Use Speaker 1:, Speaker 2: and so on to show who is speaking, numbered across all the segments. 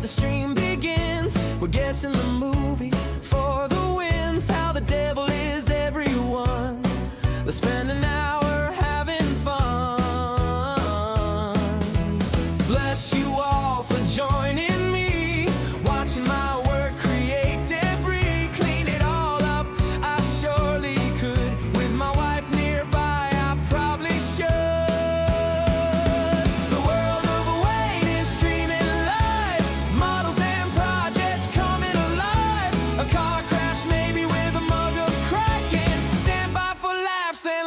Speaker 1: the stream begins. We're guessing the movie for the wins. How the devil is everyone. Let's spend an hour having fun. Bless you all for joining me, watching my work create debris. Clean it all up, I surely could. With my wife nearby, I probably should. The world of Wayne is streaming live. Models and projects coming alive. A car crash maybe with a mug of Kraken. Stand by for laughs and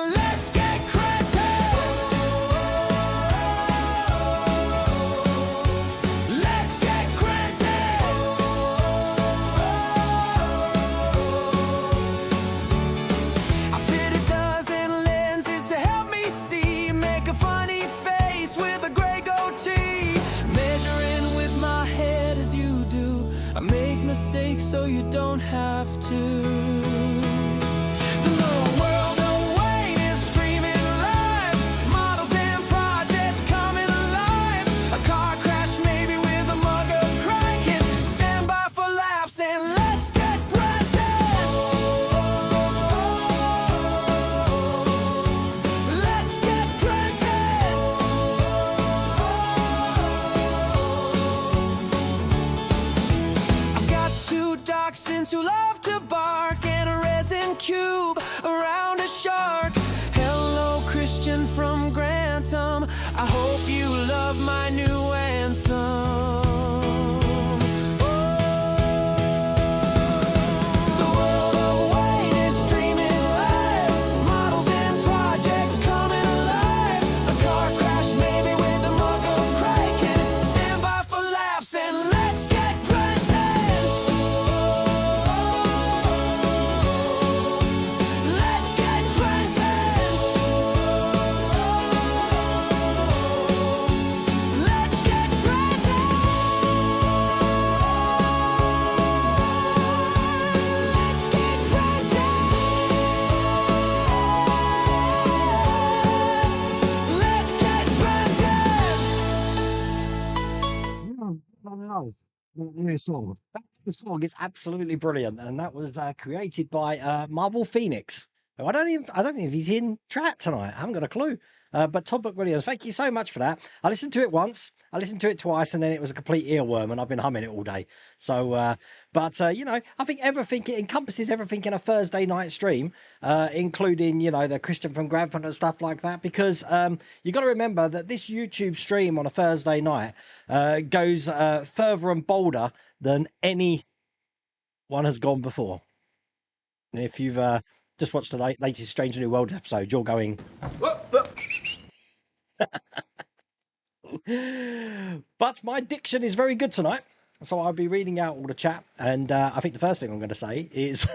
Speaker 1: Christian from Grantham. I hope you love my new anthem. The world of Wayne is streaming live. Models and projects coming alive. A car crash maybe with a mug of Kraken. Stand by for laughs and let's get grunting. Let's get grunting. Let's get grunting. Let's get grunting. Let's get grunting.
Speaker 2: Wow. That new song. That new song is absolutely brilliant, and that was created by Marvel Phoenix. Who I don't know if he's in chat tonight. I haven't got a clue. But Todd Williams, thank you so much for that. I listened to it once, I listened to it twice, and then it was a complete earworm, and I've been humming it all day. So, you know, I think everything, it encompasses everything in a Thursday night stream, including, you know, the Christian from Grantham and stuff like that, because you got to remember that this YouTube stream on a Thursday night goes further and bolder than any one has gone before. And if you've just watched the latest Strange New World episode, you're going, but my diction is very good tonight, so I'll be reading out all the chat, and I think the first thing I'm going to say is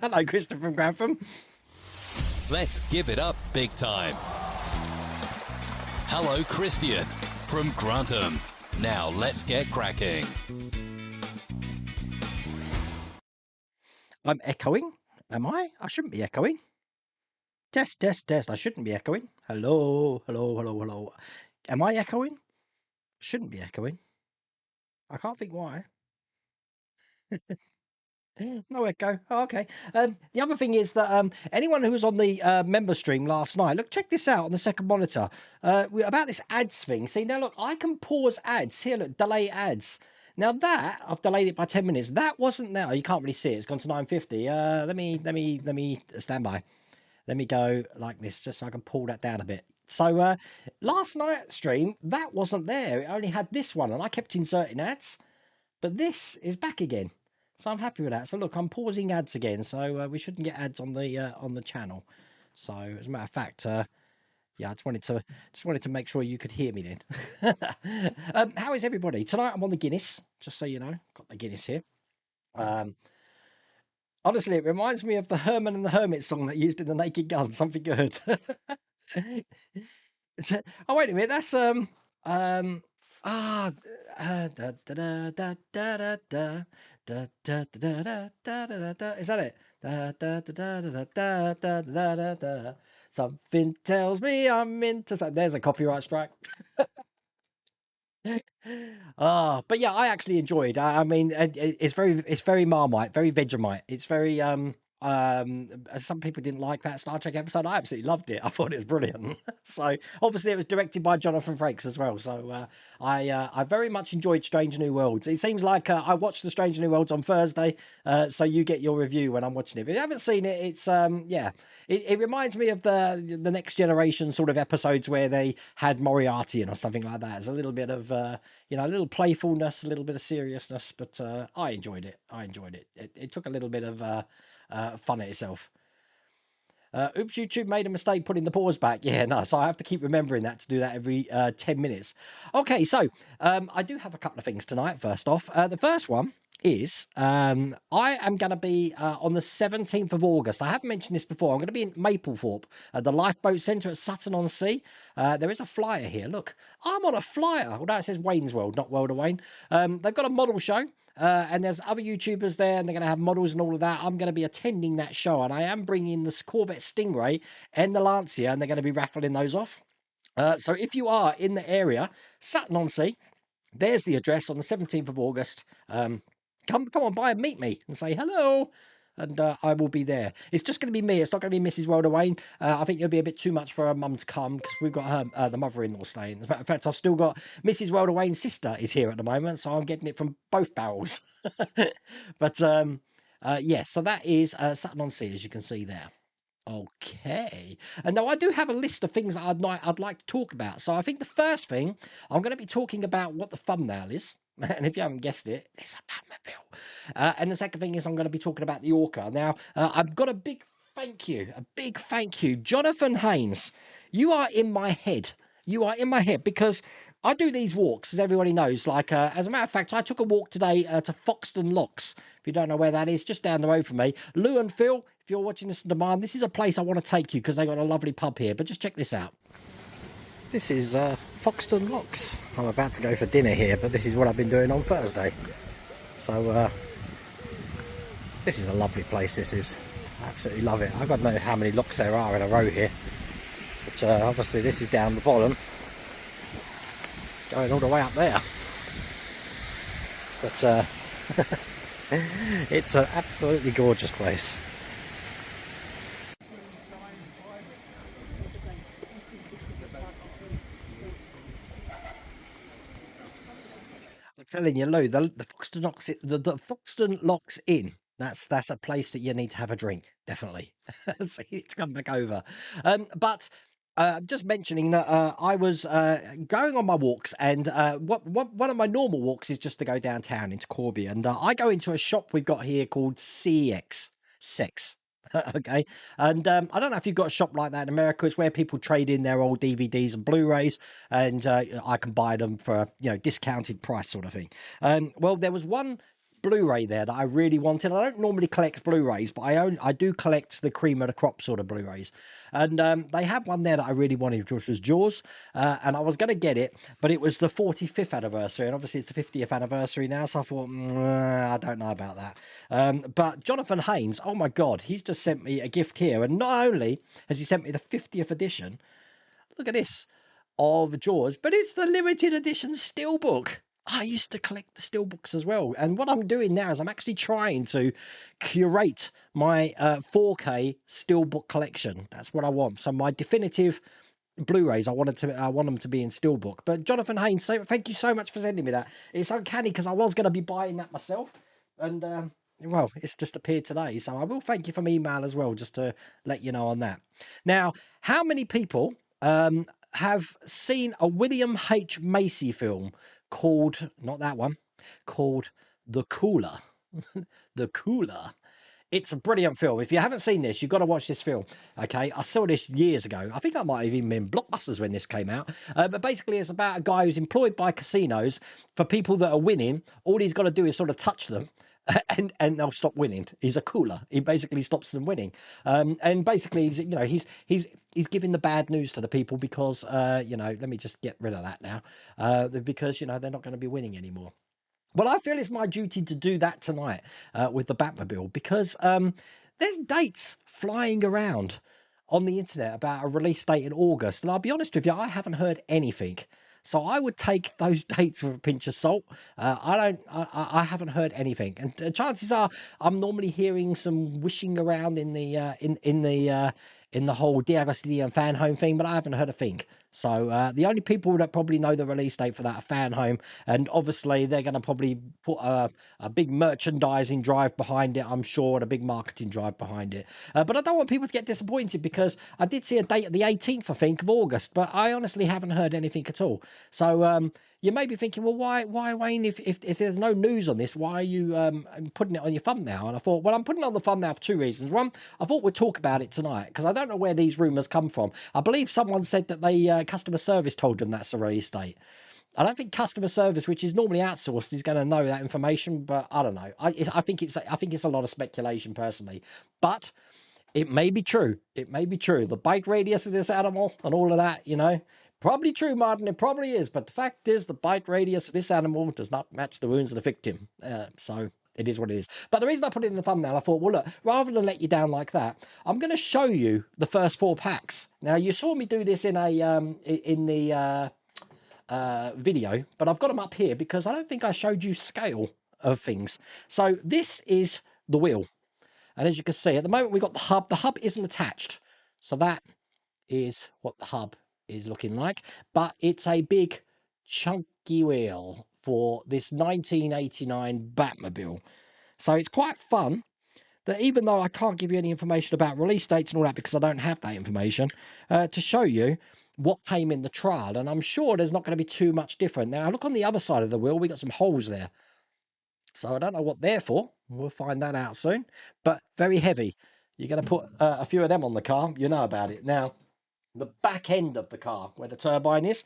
Speaker 2: hello, Christian from Grantham.
Speaker 3: Let's give it up big time. Hello, Christian from Grantham. Now let's get cracking.
Speaker 2: I'm echoing, am I? I shouldn't be echoing. Test, test, test. I shouldn't be echoing. Hello, hello, hello, hello. Am I echoing? Shouldn't be echoing. I can't think why. No echo. Oh, okay. The other thing is that anyone who was on the member stream last night, look, check this out on the second monitor. About this ads thing. See, now look, I can pause ads. Here, look, delay ads. Now that I've delayed it by 10 minutes. That wasn't there. You can't really see it. It's gone to 9:50. Let me stand by. Let me go like this, just so I can pull that down a bit. So last night's stream, that wasn't there. It only had this one, and I kept inserting ads. But this is back again, so I'm happy with that. So look, I'm pausing ads again, so we shouldn't get ads on the channel. So as a matter of fact, yeah, I just wanted to make sure you could hear me then. How is everybody tonight? I'm on the Guinness, just so you know. Got the Guinness here. Honestly, it reminds me of the Herman and the Hermit song that used in the Naked Gun. Something good. Oh wait a minute, that's da da da da da da da da da da da da. Is that it? Da da da da da da da da da da. Something tells me I'm into. There's a copyright strike. But yeah, I actually enjoyed. I mean, it's very Marmite, very Vegemite. It's very some people didn't like that Star Trek episode. I absolutely loved it. I thought it was brilliant. So obviously it was directed by Jonathan Frakes as well. So I very much enjoyed Strange New Worlds. It seems like I watched the Strange New Worlds on Thursday, so you get your review when I'm watching it. If you haven't seen it, it's yeah, it reminds me of the Next Generation sort of episodes where they had Moriarty in or something like that. It's a little bit of you know, a little playfulness, a little bit of seriousness, but I enjoyed it. It took a little bit of fun at itself. Oops, YouTube made a mistake putting the pause back. Yeah, no, so I have to keep remembering that to do that every 10 minutes. Okay, so I do have a couple of things tonight. First off, the first one is I am going to be on the 17th of August. I haven't mentioned this before. I'm going to be in Maplethorpe at the Lifeboat Centre at Sutton-on-Sea. There is a flyer here. Look, I'm on a flyer. Although it says Wayne's World, not World of Wayne. They've got a model show. And there's other YouTubers there, and they're going to have models and all of that. I'm going to be attending that show, and I am bringing this Corvette Stingray and the Lancia, and they're going to be raffling those off. So if you are in the area, Sutton-on-Sea, there's the address on the 17th of August. Come on by and meet me and say hello. And I will be there. It's just going to be me. It's not going to be Mrs. World of Wayne. I think it'll be a bit too much for her mum to come because we've got her, the mother-in-law staying. As a matter of fact, I've still got Mrs. World of Wayne's sister is here at the moment, so I'm getting it from both barrels. But yeah, so that is Sutton-on-Sea, as you can see there. Okay. And now I do have a list of things that I'd like to talk about. So I think the first thing I'm going to be talking about what the thumbnail is. And if you haven't guessed it, it's a Batmobile. And the second thing is I'm going to be talking about the Orca. Now, I've got a big thank you. Jonathan Haynes, you are in my head. You are in my head because I do these walks, as everybody knows. Like, as a matter of fact, I took a walk today to Foxton Locks. If you don't know where that is, just down the road from me. Lou and Phil, if you're watching this on demand, this is a place I want to take you because they got a lovely pub here. But just check this out. This is Foxton Locks. I'm about to go for dinner here, but this is what I've been doing on Thursday. So this is a lovely place. This is. I absolutely love it. I don't know how many locks there are in a row here. But obviously this is down the bottom. Going all the way up there. But it's an absolutely gorgeous place. I'm telling you, Lou, the Foxton Locks, the Foxton Locks Inn. That's a place that you need to have a drink, definitely. So you need to come back over. But just mentioning that I was going on my walks, and one of my normal walks is just to go downtown into Corby, and I go into a shop we've got here called CX Sex. Okay, and I don't know if you've got a shop like that in America. It's where people trade in their old DVDs and Blu-rays, and I can buy them for discounted price sort of thing. Well, there was one Blu-ray there that I really wanted. I don't normally collect Blu-rays, but I do collect the cream of the crop sort of Blu-rays, and they had one there that I really wanted, which was Jaws, and I was going to get it, but it was the 45th anniversary, and obviously it's the 50th anniversary now, so I thought, I don't know about that. But Jonathan Haynes, oh my God, he's just sent me a gift here, and not only has he sent me the 50th edition, look at this, of Jaws, but it's the limited edition steelbook. I used to collect the steelbooks as well, and what I'm doing now is I'm actually trying to curate my 4K steelbook collection. That's what I want. So my definitive Blu-rays, I want them to be in steelbook. But Jonathan Haynes, thank you so much for sending me that. It's uncanny because I was going to be buying that myself, and well, it's just appeared today. So I will thank you from email as well, just to let you know on that. Now, how many people have seen a William H. Macy film called, not that one, called The Cooler? The Cooler. It's a brilliant film. If you haven't seen this, you've got to watch this film. Okay, I saw this years ago. I think I might have even been Blockbusters when this came out. But basically, it's about a guy who's employed by casinos for people that are winning. All he's got to do is sort of touch them, and they'll stop winning. He's a cooler. He basically stops them winning. And basically, he's giving the bad news to the people because let me just get rid of that now, because they're not going to be winning anymore. Well, I feel it's my duty to do that tonight with the Batmobile because there's dates flying around on the internet about a release date in August. And I'll be honest with you, I haven't heard anything. So I would take those dates with a pinch of salt. I haven't heard anything, and chances are I'm normally hearing some wishing around in the whole Diego Stadium fan home thing, but I haven't heard a thing. So the only people that probably know the release date for that are fan home, and obviously they're going to probably put a big merchandising drive behind it, I'm sure, and a big marketing drive behind it. But I don't want people to get disappointed because I did see a date at the 18th, I think, of August, but I honestly haven't heard anything at all. So you may be thinking, well, why, Wayne? If there's no news on this, why are you putting it on your thumbnail? And I thought, well, I'm putting it on the thumbnail for two reasons. One, I thought we'd talk about it tonight because I don't know where these rumours come from. I believe someone said that they customer service told them that's the release date. I don't think customer service, which is normally outsourced, is going to know that information. But I don't know. I think it's a lot of speculation personally, but it may be true. It may be true. The bite radius of this animal and all of that, probably true, Martin. It probably is. But the fact is, the bite radius of this animal does not match the wounds of the victim. So it is what it is. But the reason I put it in the thumbnail, I thought, well, look, rather than let you down like that, I'm going to show you the first 4 packs. Now, you saw me do this in the video, but I've got them up here because I don't think I showed you scale of things. So this is the wheel. And as you can see, at the moment, we've got the hub. The hub isn't attached. So that is what the hub is looking like. But it's a big, chunky wheel for this 1989 Batmobile. So it's quite fun that even though I can't give you any information about release dates and all that because I don't have that information, to show you what came in the trial. And I'm sure there's not going to be too much different. Now, look on the other side of the wheel, we got some holes there. So I don't know what they're for. We'll find that out soon. But very heavy. You're going to put a few of them on the car. You know about it. Now, the back end of the car, where the turbine is,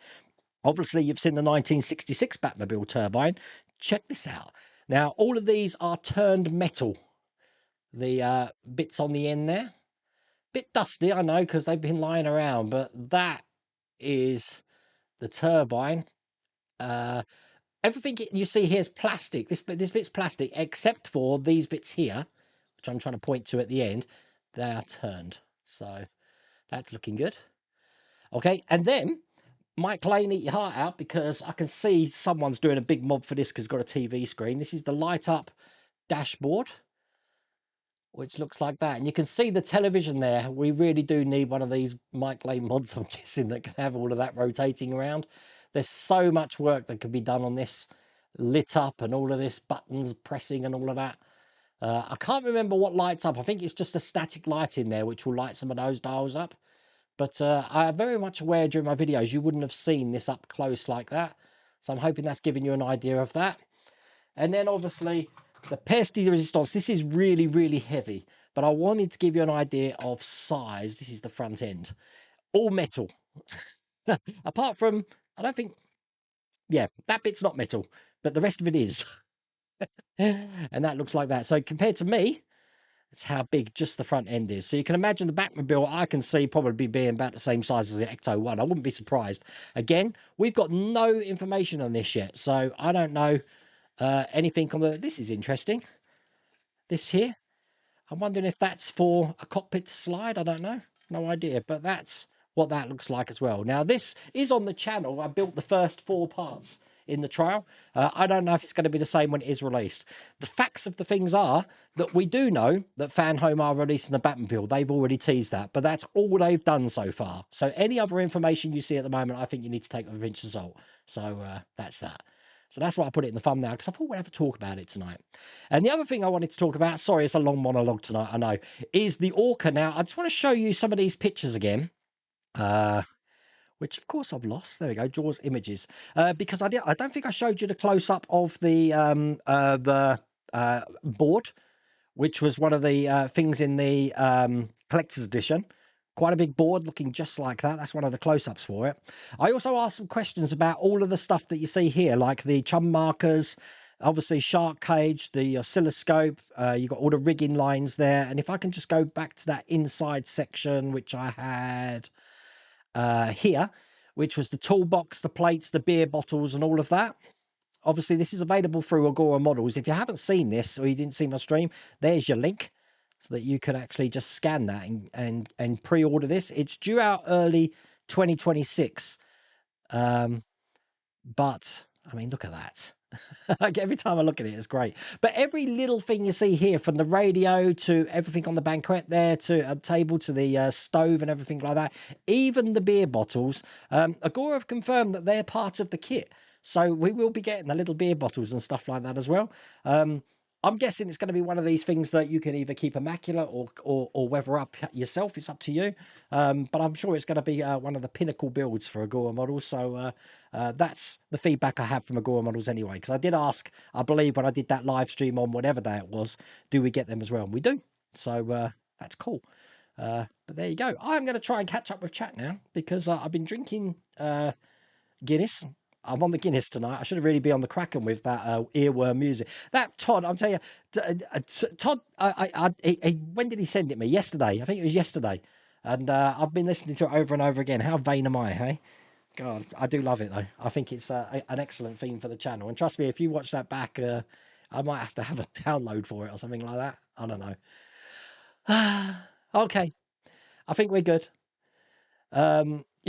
Speaker 2: obviously you've seen the 1966 Batmobile turbine. Check this out. Now, all of these are turned metal. The bits on the end there. Bit dusty, I know, because they've been lying around. But that is the turbine. Everything you see here is plastic. This bit's plastic, except for these bits here, which I'm trying to point to at the end. They are turned. So that's looking good. Okay, and then Mike Lane, eat your heart out, because I can see someone's doing a big mob for this because it's got a TV screen. This is the light up dashboard, which looks like that. And you can see the television there. We really do need one of these Mike Lane mods, I'm guessing, that can have all of that rotating around. There's so much work that could be done on this, lit up and all of this, buttons pressing and all of that. I can't remember what lights up. I think it's just a static light in there, which will light some of those dials up. But I am very much aware during my videos you wouldn't have seen this up close like that. So I'm hoping that's giving you an idea of that. And then obviously the pièce de résistance. This is really, really heavy. But I wanted to give you an idea of size. This is the front end. All metal. Apart from, I don't think, yeah, that bit's not metal. But the rest of it is. And that looks like that. So compared to me, it's how big just the front end is. So you can imagine the Batmobile I can see probably being about the same size as the Ecto 1. I wouldn't be surprised. Again, we've got no information on this yet. So I don't know anything on the... This is interesting. This here. I'm wondering if that's for a cockpit to slide. I don't know. No idea. But that's what that looks like as well. Now, this is on the channel. I built the first 4 parts in the trial. I don't know if it's going to be the same when it is released. The facts of the things are that we do know that Fan Home are releasing the Batmobile. They've already teased that, but that's all they've done so far. So any other information you see at the moment, I think you need to take with a pinch of salt. So that's that. So that's why I put it in the thumbnail, because I thought we'd have to talk about it tonight. And the other thing I wanted to talk about, sorry, it's a long monologue tonight, I know, is the Orca. Now, I just want to show you some of these pictures again. Which of course I've lost. There we go. Draws images. Because I don't think I showed you the close up of the board, which was one of the things in the collector's edition. Quite a big board looking just like that. That's one of the close-ups for it. I also asked some questions about all of the stuff that you see here, like the chum markers, obviously shark cage, the oscilloscope. You've got all the rigging lines there. And if I can just go back to that inside section, which I had here, which was the toolbox, the plates, the beer bottles, and all of that. Obviously, this is available through Agora Models. If you haven't seen this or you didn't see my stream, there's your link so that you can actually just scan that and pre-order this. It's due out early 2026. But I mean, look at that. Like every time I look at it, it's great. But every little thing you see here, from the radio to everything on the banquette there, to a table, to the stove and everything like that, even the beer bottles, Agora have confirmed that they're part of the kit. So we will be getting the little beer bottles and stuff like that as well. I'm guessing it's going to be one of these things that you can either keep immaculate or weather up yourself. It's up to you. But I'm sure it's going to be one of the pinnacle builds for Agora Models. So that's the feedback I have from Agora Models anyway. Because I did ask, I believe, when I did that live stream on whatever day it was, do we get them as well? And we do. So that's cool. But there you go. I'm going to try and catch up with chat now, because I've been drinking Guinness. I'm on the Guinness tonight. I should have really been on the Kraken with that earworm music. That Todd, I'm telling you, Todd, when did he send it me? Yesterday. I think it was yesterday. And I've been listening to it over and over again. How vain am I, hey? God, I do love it though. I think it's an excellent theme for the channel. And trust me, if you watch that back, I might have to have a download for it or something like that. I don't know. Okay. I think we're good.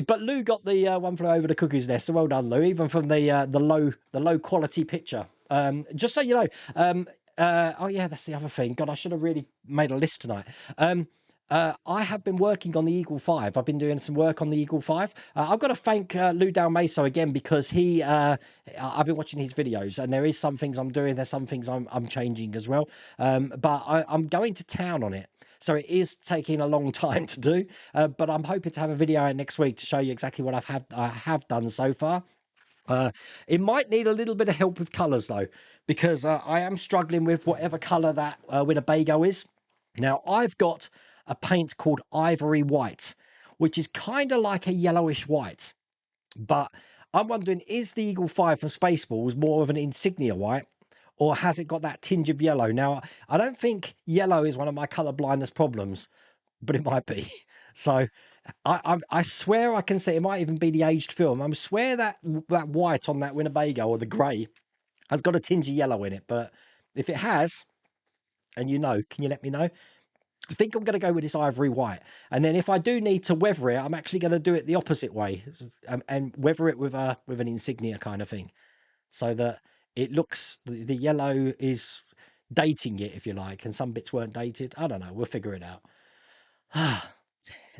Speaker 2: But Lou got the one flew over the cuckoo's nest, so well done, Lou. Even from the low quality picture. Just so you know, oh yeah, that's the other thing. God, I should have really made a list tonight. I have been working on the Eagle 5. I've been doing some work on the Eagle 5. I've got to thank Lou Dalmaso again because I've been watching his videos and there is some things I'm doing. There's some things I'm changing as well. But I'm going to town on it. So it is taking a long time to do. But I'm hoping to have a video out next week to show you exactly what I have done so far. It might need a little bit of help with colours though, because I am struggling with whatever colour that Winnebago is. Now I've got a paint called Ivory White, which is kind of like a yellowish white. But I'm wondering, is the Eagle 5 from Spaceballs more of an insignia white, or has it got that tinge of yellow? Now, I don't think yellow is one of my colour blindness problems, but it might be. So I swear I can say it might even be the aged film. I swear that white on that Winnebago or the grey has got a tinge of yellow in it. But if it has, and you know, can you let me know? I think I'm going to go with this ivory white. And then if I do need to weather it, I'm actually going to do it the opposite way and weather it with an insignia kind of thing, so that it looks, the yellow is dating it, if you like, and some bits weren't dated. I don't know. We'll figure it out.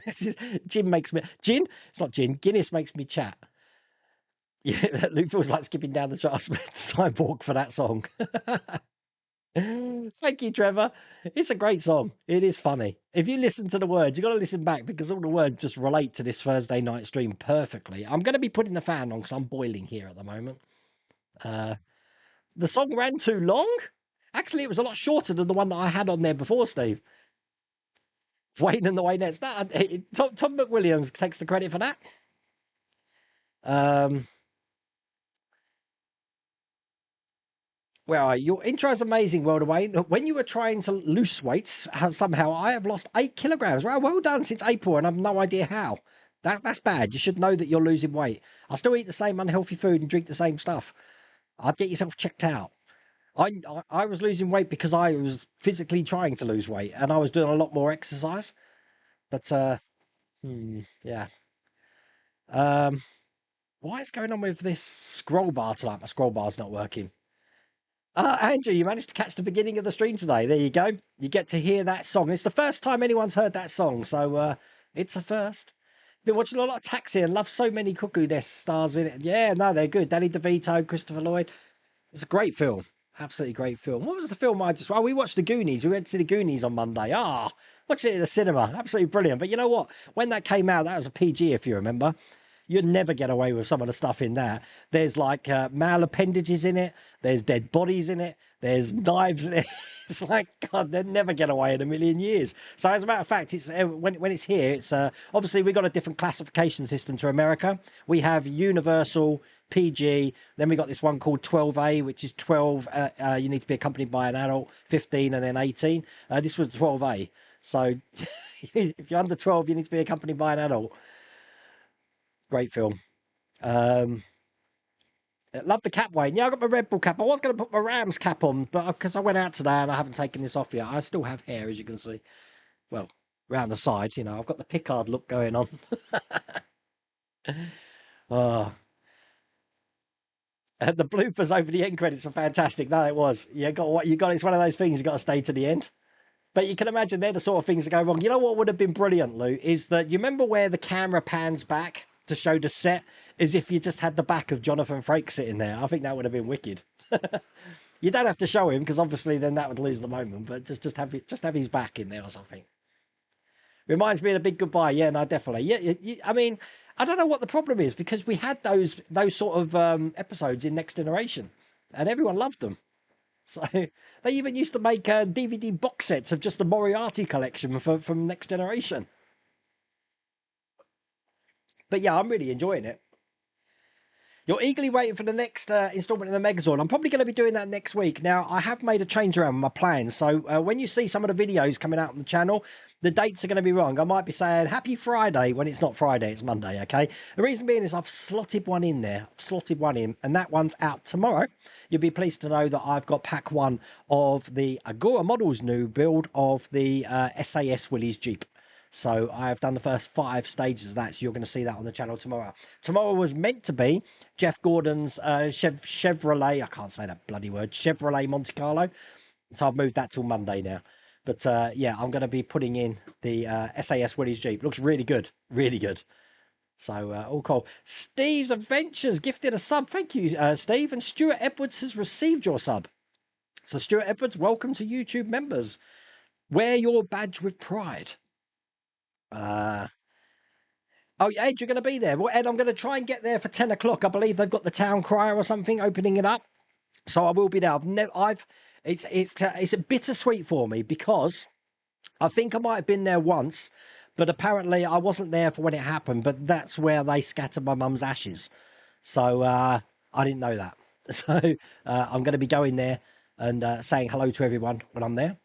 Speaker 2: It's not gin. Guinness makes me chat. Yeah, Luke feels like skipping down the sidewalk for that song. Thank you, Trevor. It's a great song. It is funny. If you listen to the words, you've got to listen back because all the words just relate to this Thursday night stream perfectly. I'm going to be putting the fan on because I'm boiling here at the moment. The song ran too long. Actually, it was a lot shorter than the one that I had on there before, Steve. Wayne and the Waynettes. Tom McWilliams takes the credit for that. Where are you? Your intro is amazing, World Away. When you were trying to lose weight, somehow I have lost 8 kilograms. Well done since April, and I've no idea how. That's bad. You should know that you're losing weight. I still eat the same unhealthy food and drink the same stuff. I'd get yourself checked out. I was losing weight because I was physically trying to lose weight, and I was doing a lot more exercise. But yeah. What is going on with this scroll bar tonight? My scroll bar's not working. Andrew, you managed to catch the beginning of the stream today. There you go. You get to hear that song. It's the first time anyone's heard that song, so it's a first. Been watching a lot of Taxi and love so many Cuckoo Nest stars in it. Yeah, no, they're good. Danny DeVito, Christopher Lloyd. It's a great film. Absolutely great film. What was the film we watched The Goonies. We went to see The Goonies on Monday. Watched it in the cinema. Absolutely brilliant. But you know what? When that came out, that was a PG, if you remember. You'd never get away with some of the stuff in there. There's like male appendages in it. There's dead bodies in it. There's knives in it. It's like, God, they'd never get away in a million years. So as a matter of fact, it's when it's here, it's obviously we've got a different classification system to America. We have universal, PG. Then we got this one called 12A, which is 12. You need to be accompanied by an adult, 15, and then 18. This was 12A. So if you're under 12, you need to be accompanied by an adult. Great film. Love the cap, Wayne. Yeah, I got my Red Bull cap. I was going to put my Rams cap on, but because I went out today and I haven't taken this off yet, I still have hair, as you can see. Well, around the side, you know, I've got the Picard look going on. The bloopers over the end credits were fantastic. No, it was. You got what you got. It's one of those things you got to stay to the end. But you can imagine they're the sort of things that go wrong. You know what would have been brilliant, Lou, is that you remember where the camera pans back to show the set as if you just had the back of Jonathan Frakes sitting there. I think that would have been wicked. You don't have to show him because obviously then that would lose the moment, but just have his back in there or something. Reminds me of The Big Goodbye. Yeah, no, definitely. Yeah, I mean, I don't know what the problem is because we had those sort of episodes in Next Generation and everyone loved them. So they even used to make DVD box sets of just the Moriarty collection from Next Generation. But yeah, I'm really enjoying it. You're eagerly waiting for the next installment of the Megazord. I'm probably going to be doing that next week. Now, I have made a change around with my plans. So when you see some of the videos coming out on the channel, the dates are going to be wrong. I might be saying Happy Friday when it's not Friday, it's Monday, okay? The reason being is I've slotted one in there. I've slotted one in, and that one's out tomorrow. You'll be pleased to know that I've got pack 1 of the Agora Models new build of the SAS Willys Jeep. So I've done the first 5 stages of that, so you're going to see that on the channel tomorrow. Tomorrow was meant to be Jeff Gordon's Chevrolet, I can't say that bloody word, Chevrolet Monte Carlo. So I've moved that till Monday now. But yeah, I'm going to be putting in the SAS Willys Jeep. Looks really good, really good. So all cool. Steve's Adventures gifted a sub. Thank you, Steve. And Stuart Edwards has received your sub. So Stuart Edwards, welcome to YouTube members. Wear your badge with pride. Oh, Ed, you're going to be there. Well, Ed, I'm going to try and get there for 10 o'clock. I believe they've got the town crier or something opening it up. So I will be there. It's a bittersweet for me because I think I might have been there once, but apparently I wasn't there for when it happened. But that's where they scattered my mum's ashes. So I didn't know that. So I'm going to be going there and saying hello to everyone when I'm there,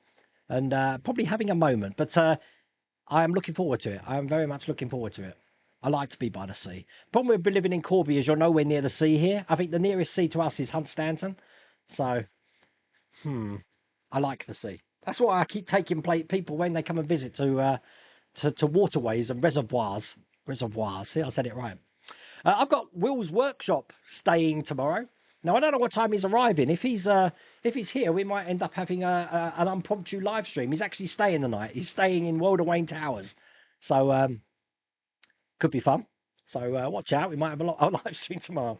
Speaker 2: and probably having a moment. But I am looking forward to it. I am very much looking forward to it. I like to be by the sea. Problem with living in Corby is you're nowhere near the sea here. I think the nearest sea to us is Hunstanton. So, I like the sea. That's why I keep taking people when they come and visit to waterways and reservoirs. Reservoirs. See, I said it right. I've got Will's workshop staying tomorrow. Now I don't know what time he's arriving. If he's here, we might end up having an impromptu live stream. He's actually staying the night. He's staying in World of Wayne Towers, so could be fun. So watch out. We might have a live stream tomorrow.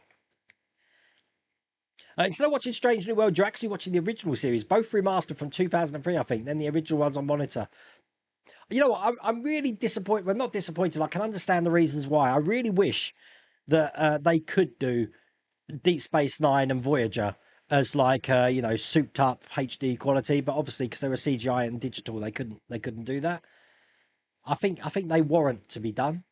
Speaker 2: Instead of watching Strange New World, you're actually watching the original series, both remastered from 2003, I think. Then the original ones on monitor. You know what? I'm really disappointed. Well, not disappointed. I can understand the reasons why. I really wish that they could do Deep Space Nine and Voyager as like souped up HD quality, but obviously because they were CGI and digital, they couldn't do that. I think they warrant to be done.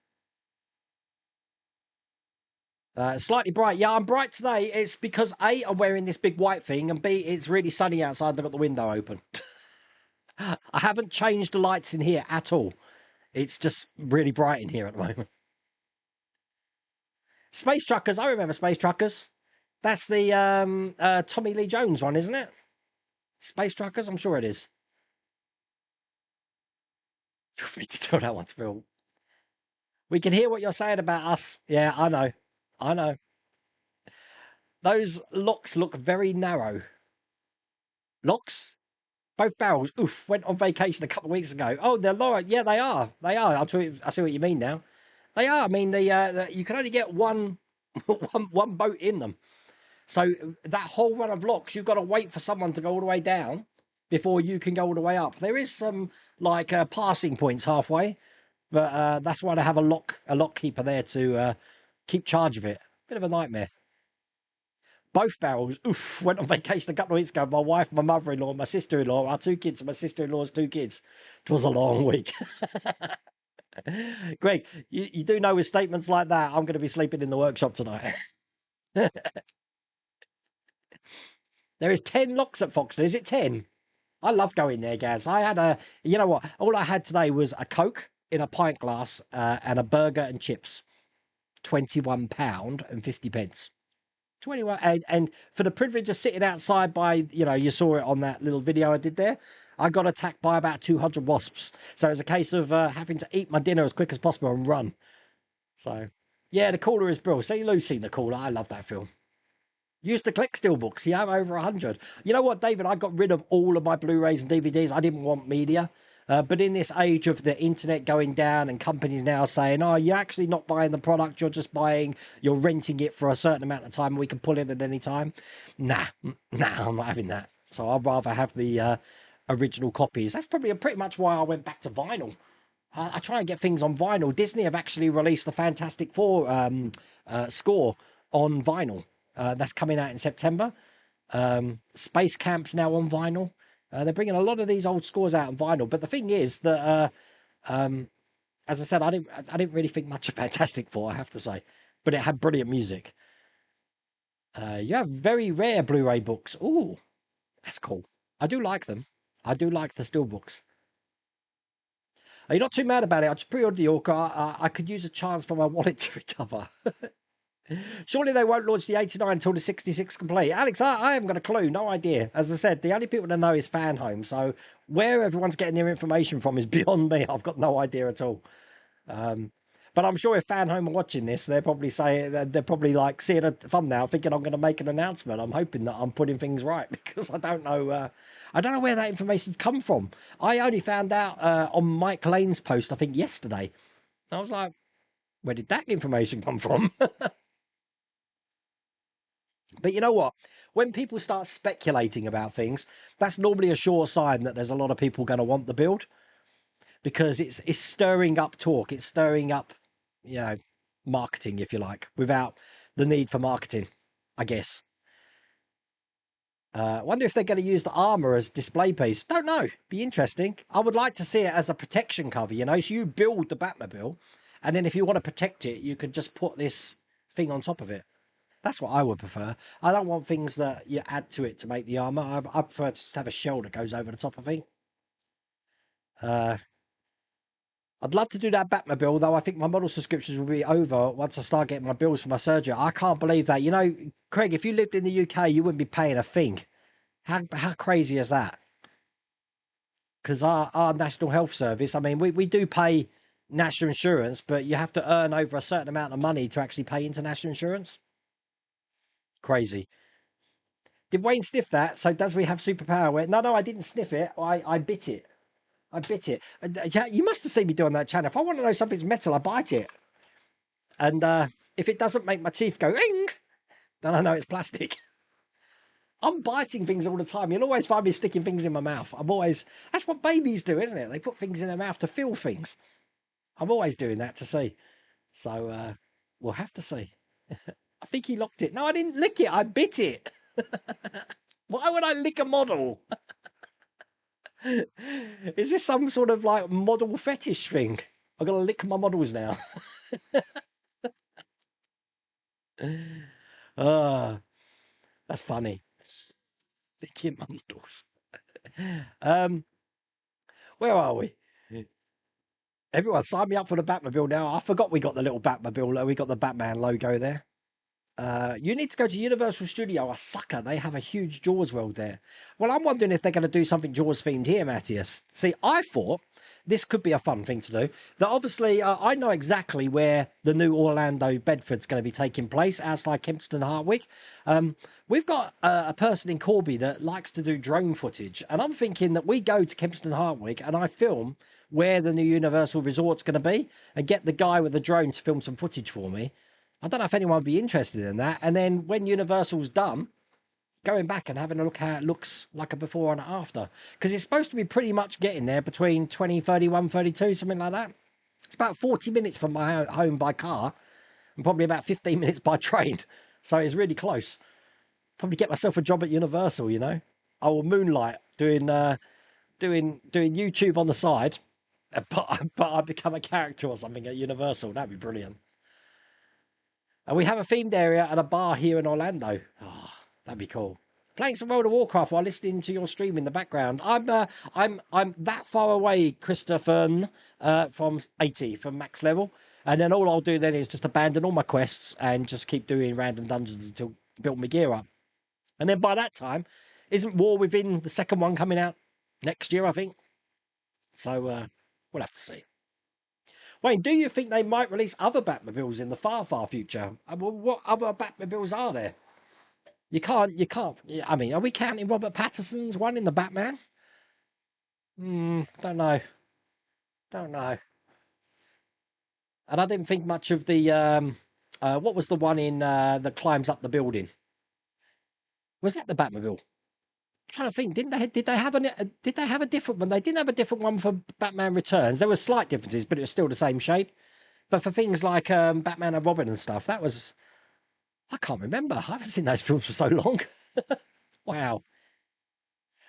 Speaker 2: Slightly bright. Yeah, I'm bright today. It's because A, I'm wearing this big white thing, and B, it's really sunny outside and I've got the window open. I haven't changed the lights in here at all. It's just really bright in here at the moment. Space Truckers. I remember Space Truckers. That's the Tommy Lee Jones one, isn't it? Space Truckers? I'm sure it is. Feel free to tell that one to Phil. We can hear what you're saying about us. Yeah, I know. I know. Those locks look very narrow. Locks? Both barrels. Oof. Went on vacation a couple of weeks ago. Oh, they're lower. Yeah, they are. They are. I see what you mean now. They are. I mean, you can only get one boat in them. So that whole run of locks, you've got to wait for someone to go all the way down before you can go all the way up. There is some like passing points halfway, but that's why they have a lock keeper there to keep charge of it. Bit of a nightmare. Both barrels. Oof. Went on vacation a couple of weeks ago. My wife, my mother-in-law, my sister-in-law, our 2 kids, and my sister-in-law's 2 kids. It was a long week. Greg, you do know with statements like that, I'm going to be sleeping in the workshop tonight. There is 10 locks at Foxton. Is it 10? I love going there, Gaz. I had you know what? All I had today was a Coke in a pint glass and a burger and chips. £21 and 50 pence. 21 and for the privilege of sitting outside by, you saw it on that little video I did there. I got attacked by about 200 wasps. So it's a case of having to eat my dinner as quick as possible and run. So, yeah, the cooler is brilliant. See, Lou's seen the cooler. I love that film. Used to collect steelbooks. Yeah, I'm over 100. You know what, David? I got rid of all of my Blu-rays and DVDs. I didn't want media. But in this age of the internet going down and companies now saying, oh, you're actually not buying the product, you're renting it for a certain amount of time and we can pull it at any time. Nah, I'm not having that. So I'd rather have the original copies. That's probably pretty much why I went back to vinyl. I try and get things on vinyl. Disney have actually released the Fantastic Four score on vinyl. That's coming out in September. Space Camp's now on vinyl. They're bringing a lot of these old scores out on vinyl. But the thing is that, as I said, I didn't really think much of Fantastic Four, I have to say. But it had brilliant music. You have very rare Blu-ray books. Ooh, that's cool. I do like them. I do like the steelbooks. Are you not too mad about it? I just pre-ordered the Orca. I could use a chance for my wallet to recover. Surely they won't launch the 89 until the 66 complete. Alex, I haven't got a clue. No idea. As I said, the only people that know is Fan Home. So where everyone's getting their information from is beyond me. I've got no idea at all. But I'm sure if fan home are watching this, they're probably like seeing a thumbnail, thinking I'm going to make an announcement. I'm hoping that I'm putting things right because I don't know. I don't know where that information's come from. I only found out on Mike Lane's post, I think yesterday. I was like, where did that information come from? But you know what? When people start speculating about things, that's normally a sure sign that there's a lot of people going to want the build, because it's stirring up talk. It's stirring up, you know, marketing, if you like, without the need for marketing, I guess. Wonder if they're going to use the armor as display piece. Don't know. Be interesting. I would like to see it as a protection cover, you know. So you build the Batmobile, and then if you want to protect it, you could just put this thing on top of it. That's what I would prefer. I don't want things that you add to it to make the armor. I prefer to just have a shell that goes over the top of it. I'd love to do that Batmobile, though I think my model subscriptions will be over once I start getting my bills for my surgery. I can't believe that. You know, Craig, if you lived in the UK, you wouldn't be paying a thing. How crazy is that? Because our National Health Service, I mean, we do pay national insurance, but you have to earn over a certain amount of money to actually pay into national insurance. Crazy. Did Wayne sniff that? So does we have superpower? No, I didn't sniff it. I bit it. I bit it. Yeah, you must have seen me doing that, Chan. If I want to know something's metal, I bite it. And if it doesn't make my teeth go, ing, then I know it's plastic. I'm biting things all the time. You'll always find me sticking things in my mouth. That's what babies do, isn't it? They put things in their mouth to feel things. I'm always doing that to see. So we'll have to see. I think he locked it. No, I didn't lick it. I bit it. Why would I lick a model? Is this some sort of like model fetish thing? I'm gonna lick my models now. That's funny. Licking my models. Where are we? Everyone, sign me up for the Batmobile now. I forgot we got the little Batmobile. We got the Batman logo there. You need to go to Universal Studio, a sucker. They have a huge Jaws world there. Well, I'm wondering if they're going to do something Jaws themed here, Matthias. See, I thought this could be a fun thing to do. That obviously, I know exactly where the new Orlando Bedford's going to be taking place, outside Kempston Hartwick. We've got a person in Corby that likes to do drone footage, and I'm thinking that we go to Kempston Hartwick and I film where the new Universal Resort's going to be and get the guy with the drone to film some footage for me. I don't know if anyone would be interested in that. And then when Universal's done, going back and having a look how it looks like a before and after. Because it's supposed to be pretty much getting there between 2031, 32, something like that. It's about 40 minutes from my home by car and probably about 15 minutes by train. So it's really close. Probably get myself a job at Universal, you know. I will moonlight doing YouTube on the side, but I become a character or something at Universal. That'd be brilliant. And we have a themed area and a bar here in Orlando. Oh, that'd be cool. Playing some World of Warcraft while listening to your stream in the background. I'm that far away, Christopher, from 80, from max level. And then all I'll do then is just abandon all my quests and just keep doing random dungeons until I build my gear up. And then by that time, isn't War Within the second one coming out next year, I think? So we'll have to see. Wayne, do you think they might release other Batmobiles in the far, far future? Well, what other Batmobiles are there? You can't. I mean, are we counting Robert Pattinson's one in the Batman? Don't know. And I didn't think much of the, what was the one in that climbs up the building? Was that the Batmobile? I'm trying to think. Did they have a different one? They didn't have a different one for Batman Returns. There were slight differences, but it was still the same shape. But for things like Batman and Robin and stuff, that was, I can't remember. I haven't seen those films for so long. Wow.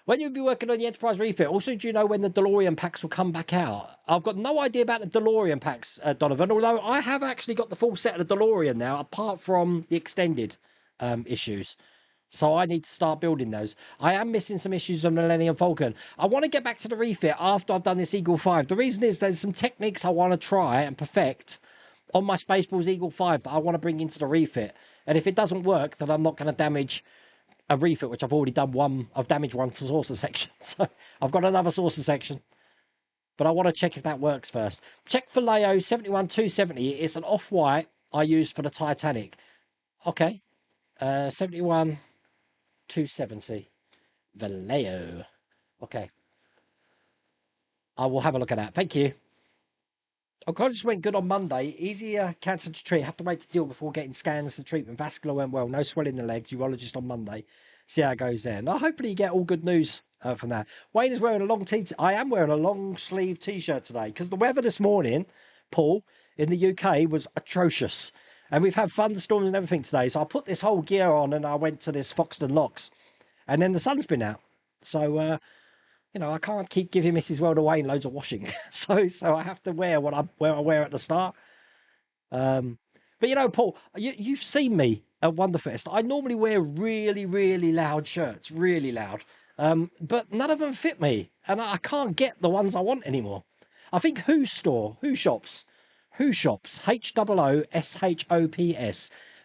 Speaker 2: When you'll be working on the Enterprise refit, also, do you know when the DeLorean packs will come back out? I've got no idea about the DeLorean packs, Donovan, although I have actually got the full set of the DeLorean now, apart from the extended issues. So I need to start building those. I am missing some issues of Millennium Falcon. I want to get back to the refit after I've done this Eagle 5. The reason is there's some techniques I want to try and perfect on my Spaceballs Eagle 5 that I want to bring into the refit. And if it doesn't work, then I'm not going to damage a refit, which I've already done one. I've damaged one for saucer section. So I've got another saucer section. but I want to check if that works first. Check for Leo 71270. It's an off-white I used for the Titanic. Okay. 71270. Vallejo. Okay. I will have a look at that. Thank you. Oncology went good on Monday. Easier cancer to treat. Have to wait to deal before getting scans and treatment. Vascular went well. No swelling in the legs. Urologist on Monday. See how it goes there. And hopefully you get all good news from that. Wayne is wearing a long I am wearing a long sleeve t-shirt today because the weather this morning, Paul, in the UK was atrocious. And we've had thunderstorms and everything today. So I put this whole gear on and I went to this Foxton Locks. And then the sun's been out. So, you know, I can't keep giving Mrs. World away loads of washing. so I have to wear what I wear at the start. But you know, Paul, you've seen me at Wonderfest. I normally wear really, really loud shirts, really loud. But none of them fit me. And I can't get the ones I want anymore. I think Who Shops, HOOShops.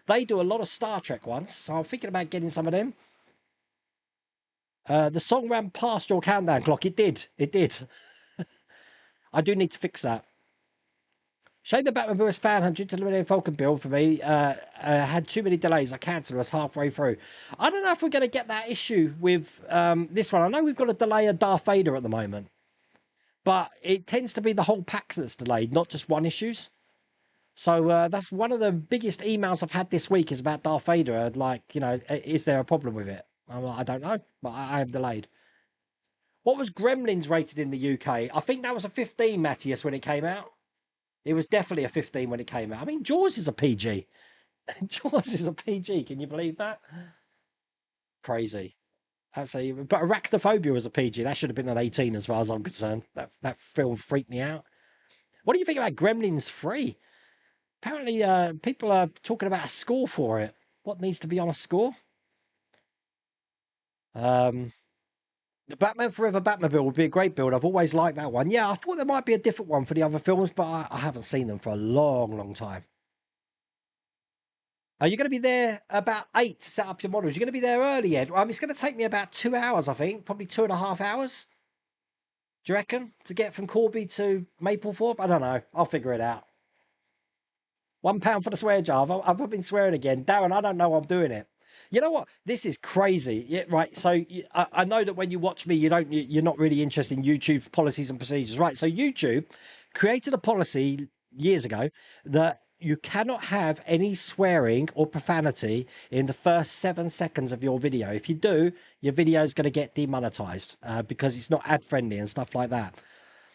Speaker 2: They do a lot of Star Trek ones. So I'm thinking about getting some of them. The song ran past your countdown clock. It did. I do need to fix that. Shane the Batmobile fan 100 to Millennium Falcon build for me. Had too many delays. I cancelled us halfway through. I don't know if we're going to get that issue with this one. I know we've got a delay of Darth Vader at the moment. But it tends to be the whole packs that's delayed, not just one issues. So that's one of the biggest emails I've had this week is about Darth Vader. Like, you know, is there a problem with it? I'm like, I don't know, but I am delayed. What was Gremlins rated in the UK? I think that was a 15, Matthias, when it came out. It was definitely a 15 when it came out. I mean, Jaws is a PG. Jaws is a PG. Can you believe that? Crazy. Absolutely. But Arachnophobia was a PG. That should have been an 18 as far as I'm concerned. That film freaked me out. What do you think about Gremlins 3? Apparently, people are talking about a score for it. What needs to be on a score? The Batman Forever Batmobile would be a great build. I've always liked that one. Yeah, I thought there might be a different one for the other films, but I haven't seen them for a long, long time. Are you going to be there about 8 to set up your models? You're going to be there early, Ed? It's going to take me about 2 hours, I think. Probably 2.5 hours. Do you reckon? To get from Corby to Maplethorpe? I don't know. I'll figure it out. £1 for the swear jar. I've been swearing again. Darren, I don't know I'm doing it. You know what? This is crazy. Yeah, right. So I know that when you watch me, you're not really interested in YouTube's policies and procedures, right? So YouTube created a policy years ago that you cannot have any swearing or profanity in the first 7 seconds of your video. If you do, your video is going to get demonetized because it's not ad friendly and stuff like that.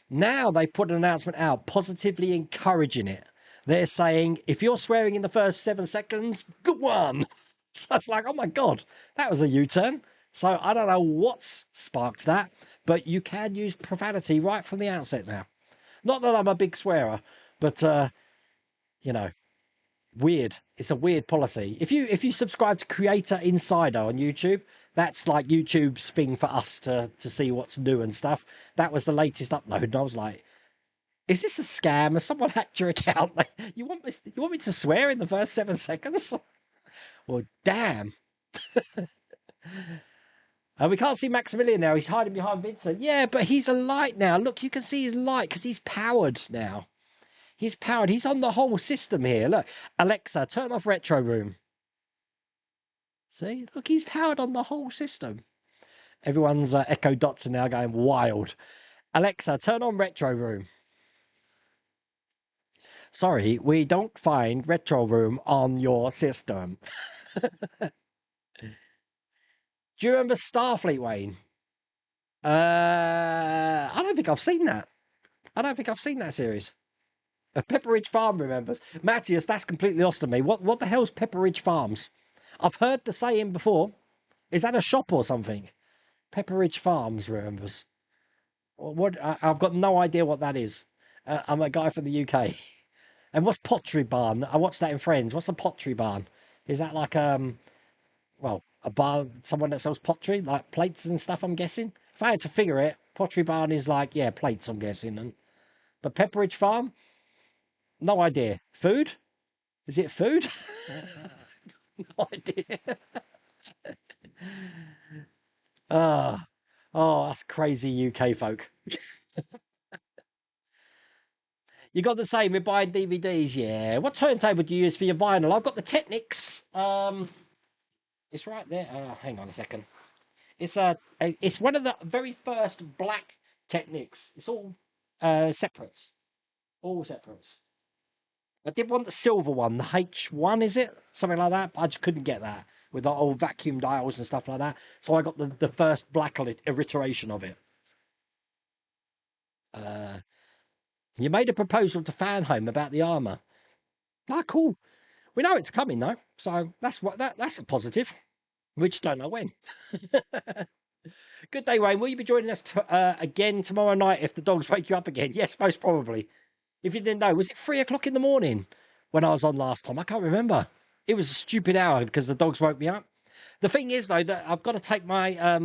Speaker 2: Now they put an announcement out positively encouraging it. They're saying, if you're swearing in the first 7 seconds, good one. So it's like, oh my God, that was a U-turn. So I don't know what's sparked that, but you can use profanity right from the outset now. Not that I'm a big swearer, but, you know, weird. It's a weird policy. If you subscribe to Creator Insider on YouTube, that's like YouTube's thing for us to see what's new and stuff. That was the latest upload, and I was like, is this a scam? Has someone hacked your account? Like, you want me to swear in the first 7 seconds? Well, damn. We can't see Maximilian now. He's hiding behind Vincent. Yeah, but he's a light now. Look, you can see his light because he's powered now. He's powered. He's on the whole system here. Look, Alexa, turn off Retro Room. See? Look, he's powered on the whole system. Everyone's Echo Dots are now going wild. Alexa, turn on Retro Room. Sorry, we don't find Retro Room on your system. Do you remember Starfleet, Wayne? I don't think I've seen that. I don't think I've seen that series. Pepperidge Farm remembers. Matthias, that's completely lost on me. What the hell's Pepperidge Farms? I've heard the saying before. Is that a shop or something? Pepperidge Farms remembers. What? I've got no idea what that is. I'm a guy from the UK. And what's Pottery Barn? I watched that in Friends. What's a Pottery Barn? Is that like well, a bar, someone that sells pottery, like plates and stuff? I'm guessing. If I had to figure it, Pottery Barn is like, yeah, plates. I'm guessing. But Pepperidge Farm, no idea. Food? Is it food? No idea. Oh, that's crazy UK folk. You got the same with buying DVDs, yeah. What turntable do you use for your vinyl? I've got the Technics. It's right there. Hang on a second. It's one of the very first black Technics. It's all separates, all separates. I did want the silver one, the H1, is it? Something like that. But I just couldn't get that with the old vacuum dials and stuff like that. So I got the first black iteration of it. You made a proposal to Fanhome about the armour. Ah, cool. We know it's coming though, so that's a positive. We just don't know when. Good day, Wayne. Will you be joining us again tomorrow night if the dogs wake you up again? Yes, most probably. If you didn't know, was it 3 o'clock in the morning when I was on last time? I can't remember. It was a stupid hour because the dogs woke me up. The thing is, though, that I've got to take my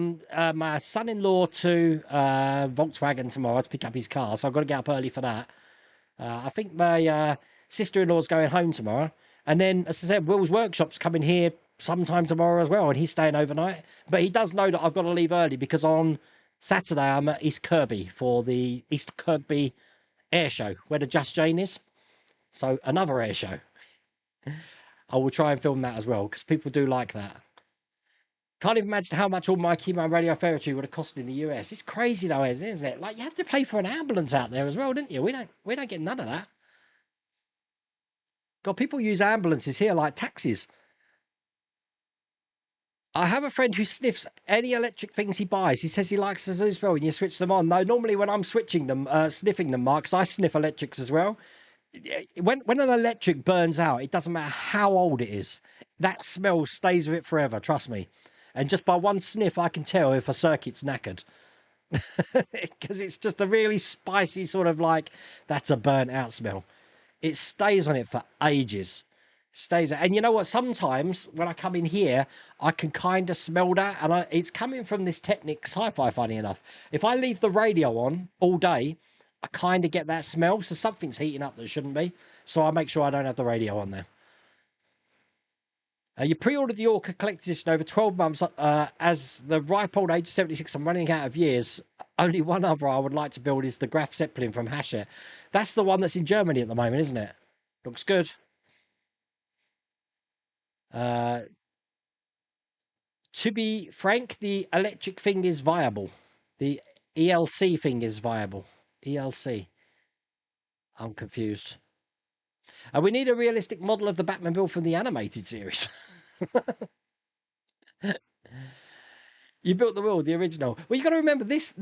Speaker 2: my son-in-law to Volkswagen tomorrow to pick up his car, so I've got to get up early for that. I think my sister-in-law's going home tomorrow, and then, as I said, Will's workshop's coming here sometime tomorrow as well, and he's staying overnight. But he does know that I've got to leave early because on Saturday I'm at East Kirby for the East Kirby air show where the Just Jane is. So another air show. I will try and film that as well because people do like that. Can't even imagine how much all my chemo and radiotherapy would have cost in the US. It's crazy though, isn't it? Like you have to pay for an ambulance out there as well, didn't you? We don't get none of that. God, people use ambulances here like taxis. I have a friend who sniffs any electric things he buys. He says he likes the as well when you switch them on. No, normally when I'm switching them, sniffing them, Mark, 'cause I sniff electrics as well. When an electric burns out, it doesn't matter how old it is. That smell stays with it forever, trust me. And just by one sniff, I can tell if a circuit's knackered. Because it's just a really spicy sort of like, that's a burnt out smell. It stays on it for ages. Stays, and you know what? Sometimes when I come in here, I can kind of smell that, and it's coming from this Technic Sci-Fi. Funny enough, if I leave the radio on all day, I kind of get that smell. So something's heating up that shouldn't be. So I make sure I don't have the radio on there. You pre-ordered the Orca collector's edition over 12 months. As the ripe old age of 76, I'm running out of years. Only one other I would like to build is the Graf Zeppelin from Hachette. That's the one that's in Germany at the moment, isn't it? Looks good. To be frank, the electric thing is viable. The ELC thing is viable. ELC. I'm confused. We need a realistic model of the Batmobile from the animated series. You built the world, the original. Well, you got to remember this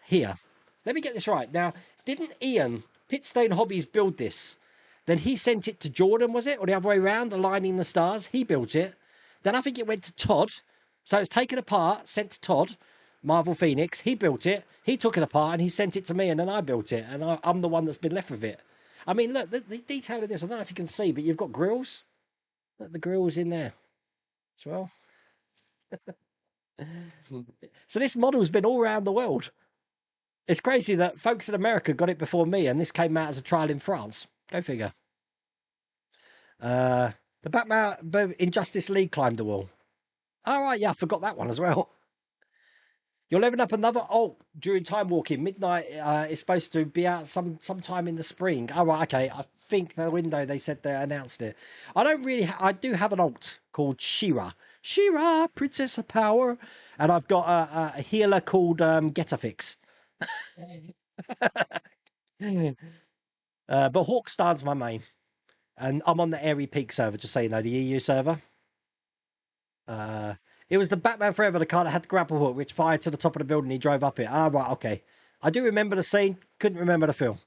Speaker 2: here. Let me get this right. Now, didn't Ian Pitstone Hobbies build this? Then he sent it to Jordan, was it? Or the other way around, aligning the stars? He built it. Then I think it went to Todd. So it's taken apart, sent to Todd, Marvel Phoenix. He built it. He took it apart and he sent it to me and then I built it. And I'm the one that's been left with it. I mean, look, the detail of this, I don't know if you can see, but you've got grills. Look, the grills in there as well. So this model's been all around the world. It's crazy that folks in America got it before me and this came out as a trial in France. Go figure. The Batman in Justice League climbed the wall. All right, yeah, I forgot that one as well. You're leveling up another alt during Time Walking. Midnight is supposed to be out sometime in the spring. All right, okay. I think the window they said they announced it. I do have an alt called She-Ra. She-Ra, Princess of Power. And I've got a healer called Getafix. But Hawkstar's my main. And I'm on the Airy Peak server, just so you know, the EU server. It was the Batman Forever, the car that had the grapple hook, which fired to the top of the building. He drove up it. Ah, right, okay. I do remember the scene. Couldn't remember the film.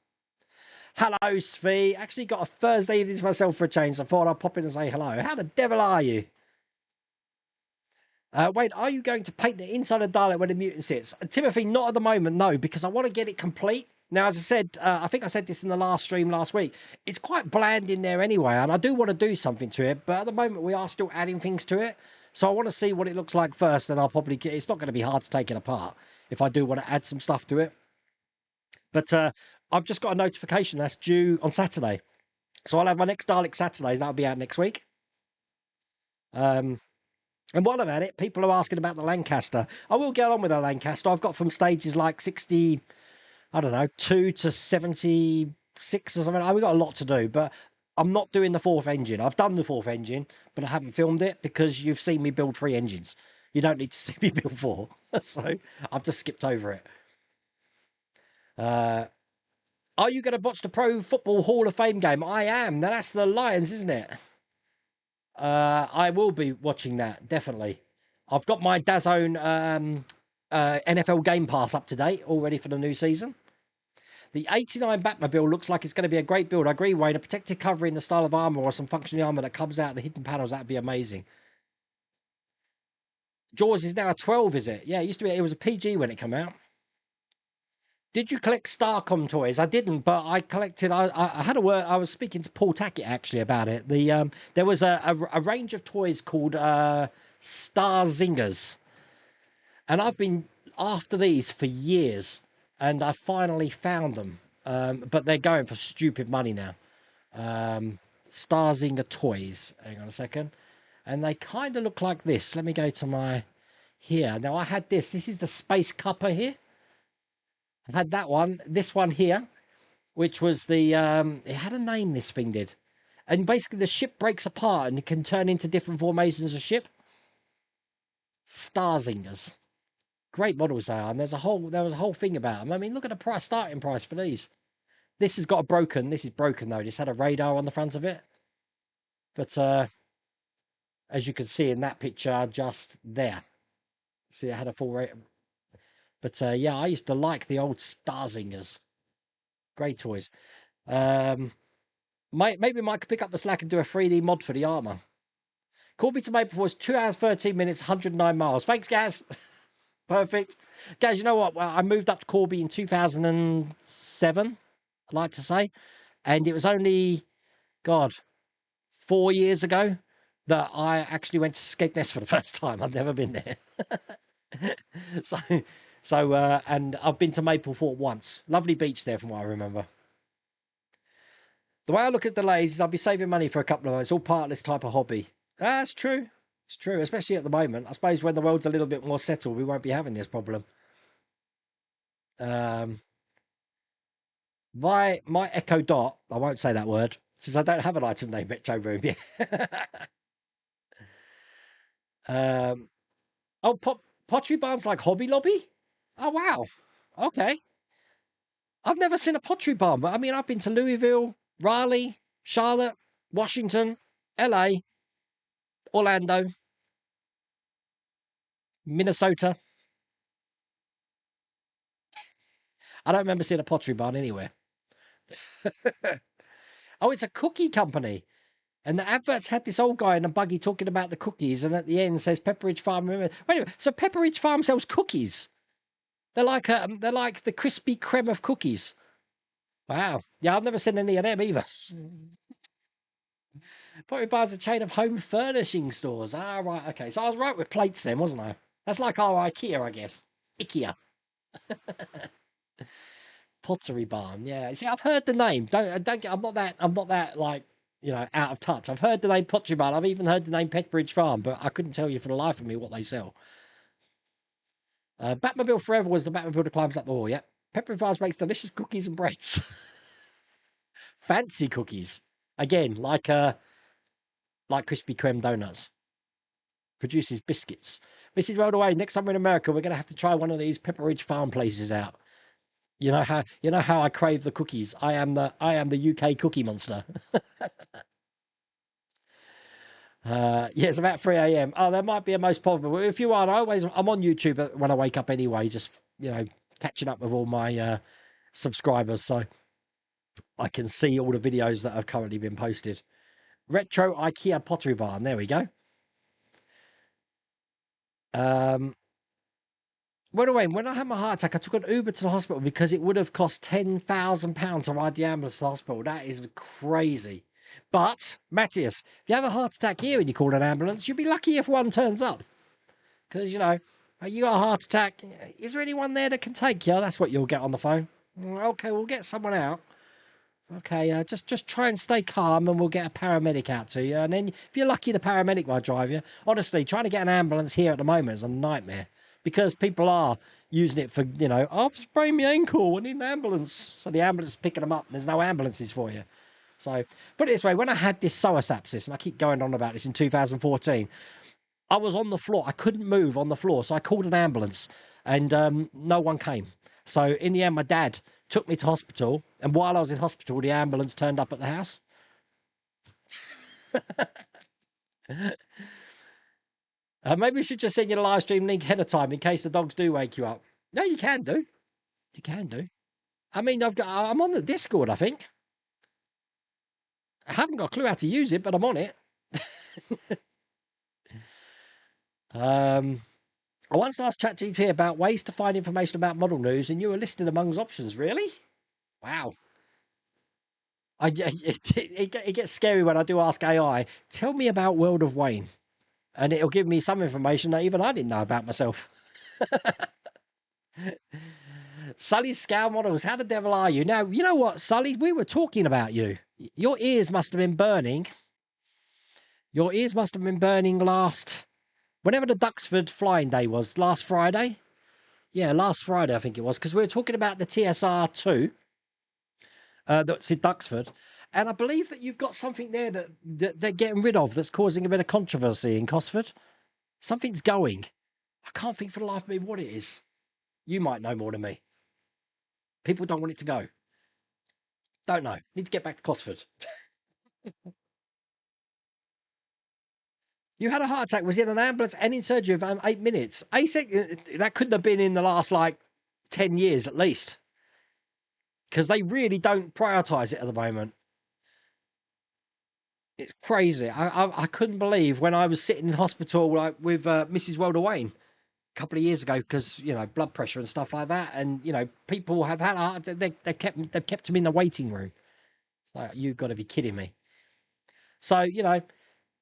Speaker 2: Hello, Svi. Actually got a Thursday evening to myself for a change. So I thought I'd pop in and say hello. How the devil are you? Wait, are you going to paint the inside of the Dalek where the mutant sits? Timothy, not at the moment, no, because I want to get it complete. Now, as I said, I think I said this in the last stream last week. It's quite bland in there anyway, and I do want to do something to it, but at the moment we are still adding things to it. So I want to see what it looks like first, and I'll probably get... It's not going to be hard to take it apart if I do want to add some stuff to it. But I've just got a notification that's due on Saturday. So I'll have my next Dalek Saturdays. That'll be out next week. And while I'm at it, people are asking about the Lancaster. I will get on with the Lancaster. I've got from stages like 60... I don't know, 2 to 76 or something. We got a lot to do, but I'm not doing the fourth engine. I've done the fourth engine, but I haven't filmed it because you've seen me build 3 engines. You don't need to see me build 4. So I've just skipped over it. Are you going to watch the Pro Football Hall of Fame game? I am. Now that's the Lions, isn't it? I will be watching that, definitely. I've got my DAZN NFL Game Pass up to date, all ready for the new season. The 89 Batmobile looks like it's going to be a great build. I agree, Wayne. A protective cover in the style of armor or some functional armor that comes out of the hidden panels, that'd be amazing. Jaws is now a 12, is it? Yeah, it used to be. It was a PG when it came out. Did you collect Starcom toys? I didn't, but I collected. I had a word. I was speaking to Paul Tackett actually about it. There was a range of toys called Star Zingers, and I've been after these for years, and I finally found them. But they're going for stupid money now. Star Zinger toys. Hang on a second, and they kind of look like this. Let me go to my here. Now I had this. This is the Space Cuppa here. I had that one, this one here, which was the, it had a name, this thing did. And basically the ship breaks apart and it can turn into different formations of ship. Starzingers. Great models they are. And there was a whole thing about them. I mean, look at the price, starting price for these. This has got this is broken though. This had a radar on the front of it. But, as you can see in that picture just there. See, it had a full rate. But yeah, I used to like the old Starzingers. Great toys. Maybe Mike could pick up the slack and do a 3D mod for the armor. Corby to Maple was 2 hours, 13 minutes, 109 miles. Thanks, Gaz. Perfect. Gaz, you know what? Well, I moved up to Corby in 2007, I'd like to say. And it was only, God, 4 years ago that I actually went to Skegness for the first time. I'd never been there. So, and I've been to Maplethorpe once. Lovely beach there from what I remember. The way I look at delays is I'll be saving money for a couple of months. It's all part of this type of hobby. That's true. It's true, especially at the moment. I suppose when the world's a little bit more settled, we won't be having this problem. My Echo Dot, I won't say that word, since I don't have an item name Metro Room yet. Oh, pottery barns like Hobby Lobby? Oh, wow. Okay. I've never seen a pottery barn, but I mean, I've been to Louisville, Raleigh, Charlotte, Washington, LA, Orlando, Minnesota. I don't remember seeing a pottery barn anywhere. Oh, it's a cookie company. And the adverts had this old guy in a buggy talking about the cookies, and at the end says Pepperidge Farm. Wait a minute, so Pepperidge Farm sells cookies? They're like the crispy creme of cookies. Wow. Yeah, I've never seen any of them either. Pottery Barn's a chain of home furnishing stores. Ah, right, okay. So I was right with plates then, wasn't I? That's like our IKEA, I guess. IKEA. Pottery Barn, yeah. See, I've heard the name. I'm not that like, out of touch. I've heard the name Pottery Barn. I've even heard the name Pepperidge Farm, but I couldn't tell you for the life of me what they sell. Batmobile Forever was the Batmobile that climbs up the wall, yeah. Pepperidge Farms makes delicious cookies and breads. Fancy cookies. Again, like Krispy Kreme donuts. Produces biscuits. Mrs. Rolled Away, next time we're in America, we're going to have to try one of these Pepperidge Farm places out. You know how I crave the cookies. I am the UK cookie monster. Yeah, it's about 3 a.m. Oh, there might be a most probable. If you are, I'm on YouTube when I wake up anyway, just catching up with all my subscribers, so I can see all the videos that have currently been posted. Retro IKEA Pottery Barn. There we go. When I had my heart attack, I took an Uber to the hospital because it would have cost £10,000 to ride the ambulance to the hospital. That is crazy. But, Matthias, if you have a heart attack here and you call an ambulance, you'll be lucky if one turns up. Because, you got a heart attack. Is there anyone there that can take you? That's what you'll get on the phone. Okay, we'll get someone out. Okay, just try and stay calm and we'll get a paramedic out to you. And then if you're lucky, the paramedic might drive you. Honestly, trying to get an ambulance here at the moment is a nightmare. because people are using it for, you know, I've sprained my ankle, I need an ambulance. So the ambulance is picking them up. And there's no ambulances for you. So put it this way, when I had this psoas abscess, and I keep going on about this in 2014, I was on the floor. I couldn't move on the floor. So I called an ambulance and no one came. So in the end, my dad took me to hospital. And while I was in hospital, the ambulance turned up at the house. Maybe we should just send you the live stream link ahead of time in case the dogs do wake you up. No, you can do. You can do. I mean, I'm on the Discord, I think. I haven't got a clue how to use it, but I'm on it. I once asked ChatGPT about ways to find information about model news, and you were listed amongst options. Really? Wow. It gets scary when I do ask AI, tell me about World of Wayne. And it'll give me some information that even I didn't know about myself. Sully's scale models, how the devil are you? Now, you know what, Sully? We were talking about you. Your ears must have been burning. Your ears must have been burning whenever the Duxford flying day was, last Friday. Yeah, last Friday, I think it was, because we were talking about the TSR2 that's in Duxford. And I believe that you've got something there that they're getting rid of that's causing a bit of controversy in Cosford. Something's going. I can't think for the life of me what it is. You might know more than me. People don't want it to go. Don't know. Need to get back to Cosford. You had a heart attack, was in an ambulance and in surgery for 8 minutes. That couldn't have been in the last, 10 years at least. Because they really don't prioritise it at the moment. It's crazy. I couldn't believe when I was sitting in hospital with Mrs. Welder Wayne a couple of years ago because, you know, blood pressure and stuff like that. And, you know, people have had, they've kept them in the waiting room. So you've got to be kidding me. So, you know,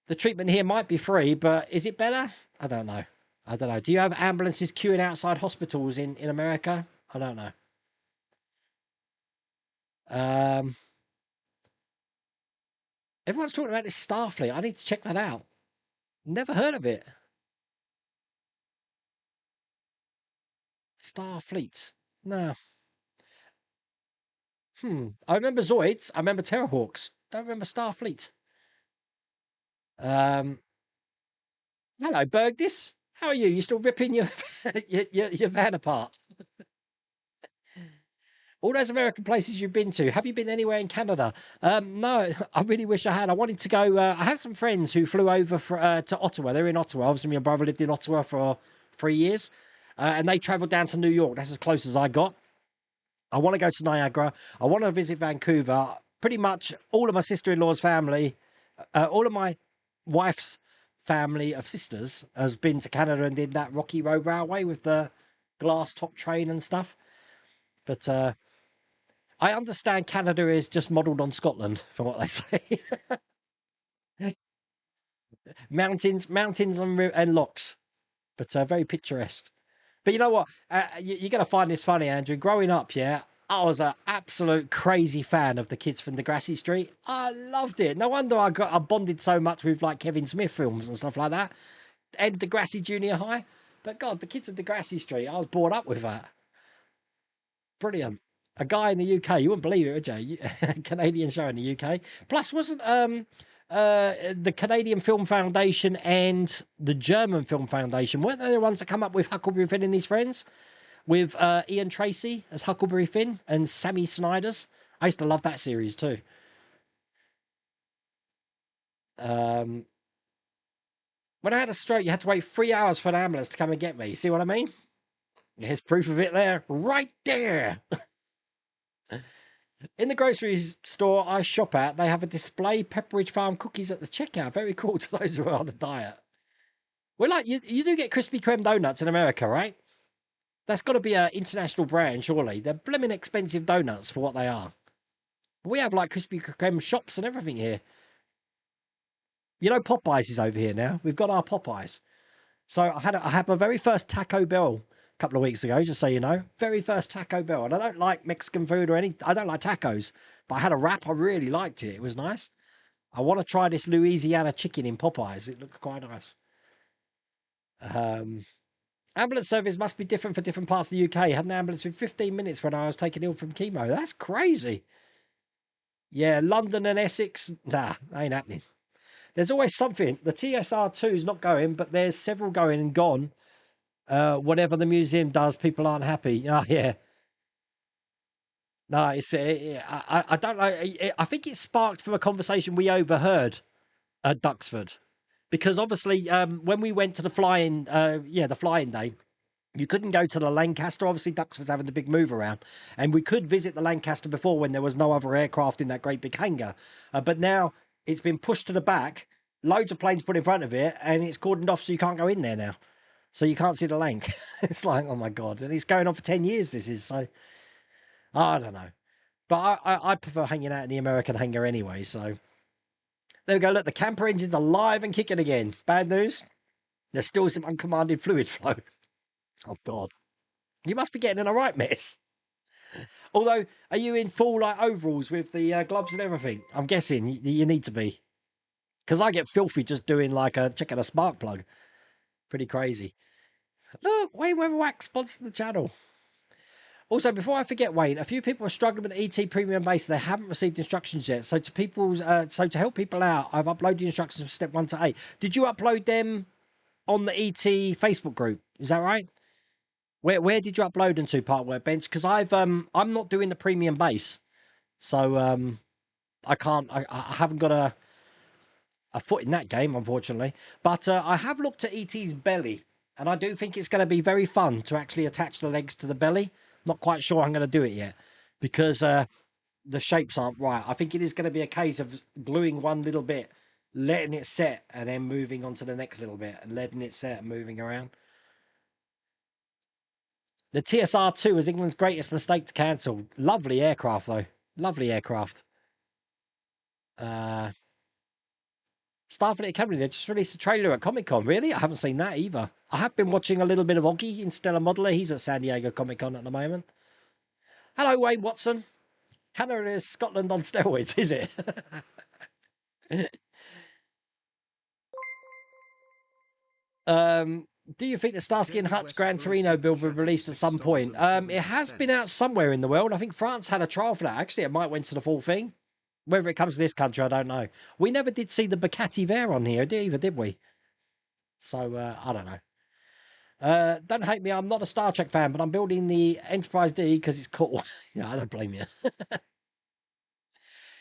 Speaker 2: the treatment here might be free, but is it better? I don't know. Do you have ambulances queuing outside hospitals in America? I don't know. Everyone's talking about this Starfleet. I need to check that out. Never heard of it. Starfleet. No. I remember Zoids. I remember Terrorhawks. Don't remember Starfleet. Hello, Bergdis. How are you? You still ripping your your van apart? All those American places you've been to, have you been anywhere in Canada? No, I really wish I had. I wanted to go. I have some friends who flew over to Ottawa. They're in Ottawa. Obviously, my brother lived in Ottawa for 3 years, and they travelled down to New York. That's as close as I got. I want to go to Niagara. I want to visit Vancouver. Pretty much all of my sister-in-law's family, all of my wife's family of sisters has been to Canada and did that Rocky Road Railway with the glass top train and stuff. But I understand Canada is just modelled on Scotland, from what they say. mountains and lochs, but very picturesque. But you know what? You're going to find this funny, Andrew. Growing up, yeah, I was an absolute crazy fan of the kids from Degrassi Street. I loved it. No wonder I bonded so much with Kevin Smith films and stuff like that. And Degrassi Junior High. But God, the kids of Degrassi Street, I was brought up with that. Brilliant. A guy in the UK, you wouldn't believe it, would you? Canadian show in the UK. Plus, wasn't the Canadian Film Foundation and the German Film Foundation, weren't they the ones that come up with Huckleberry Finn and his friends? With Ian Tracy as Huckleberry Finn and Sammy Snyders. I used to love that series too. When I had a stroke, you had to wait 3 hours for an ambulance to come and get me. See what I mean? Here's proof of it there, right there. In the grocery store I shop at, they have a display Pepperidge Farm cookies at the checkout. Very cool to those who are on a diet. Well, you do get Krispy Kreme donuts in America, right? That's got to be an international brand, surely. They're blimmin' expensive donuts for what they are. We have Krispy Kreme shops and everything here. You know, Popeyes is over here now. We've got our Popeyes. So I had my very first Taco Bell a couple of weeks ago, just so you know. Very first Taco Bell. And I don't like Mexican food I don't like tacos. But I had a wrap. I really liked it. It was nice. I want to try this Louisiana chicken in Popeyes. It looks quite nice. Ambulance service must be different for different parts of the UK. Had an ambulance in 15 minutes when I was taken ill from chemo. That's crazy. Yeah, London and Essex. Nah, ain't happening. There's always something. The TSR2 is not going, but there's several going and gone. Whatever the museum does, people aren't happy. Oh, yeah. No, it's. I don't know. I think it sparked from a conversation we overheard at Duxford, because obviously, when we went to the flying day, you couldn't go to the Lancaster. Obviously, Duxford's having the big move around, and we could visit the Lancaster before when there was no other aircraft in that great big hangar. But now it's been pushed to the back, loads of planes put in front of it, and it's cordoned off so you can't go in there now. So you can't see the Lanc. It's like, oh my God. And it's going on for 10 years, this is. So, I don't know. But I prefer hanging out in the American hangar anyway, so. There we go. Look, the camper engine's alive and kicking again. Bad news. There's still some uncommanded fluid flow. Oh, God. You must be getting in a right mess. Although, are you in full like overalls with the gloves and everything? I'm guessing you need to be. Because I get filthy just doing like checking a spark plug. Pretty crazy. Look, Wayne Weatherwax sponsored the channel. Also, before I forget, Wayne, a few people are struggling with the ET Premium base. They haven't received instructions yet. So to help people out, I've uploaded instructions from step 1 to 8. Did you upload them on the ET Facebook group? Is that right? Where did you upload them to, Part Workbench? Because I'm not doing the premium base, so I can't. I haven't got a foot in that game, unfortunately. But I have looked at ET's belly, and I do think it's going to be very fun to actually attach the legs to the belly. Not quite sure I'm going to do it yet because the shapes aren't right. I think it is going to be a case of gluing one little bit, letting it set, and then moving on to the next little bit, and letting it set and moving around. The TSR2 was England's greatest mistake to cancel. Lovely aircraft, though. Lovely aircraft. Starfleet Academy, they just released a trailer at Comic-Con. Really? I haven't seen that either. I have been watching a little bit of Oggy in Stellar Modeler. He's at San Diego Comic-Con at the moment. Hello, Wayne Watson. Canada is Scotland on steroids, is it? Do you think the Starsky and Hutch Gran Torino build will be released at some point? It has been out somewhere in the world. I think France had a trial for that. Actually, it might went to the full thing. Whether it comes to this country, I don't know. We never did see the Bugatti Veyron on here either, did we? So, I don't know. Don't hate me, I'm not a Star Trek fan, but I'm building the Enterprise D because it's cool. Yeah, I don't blame you.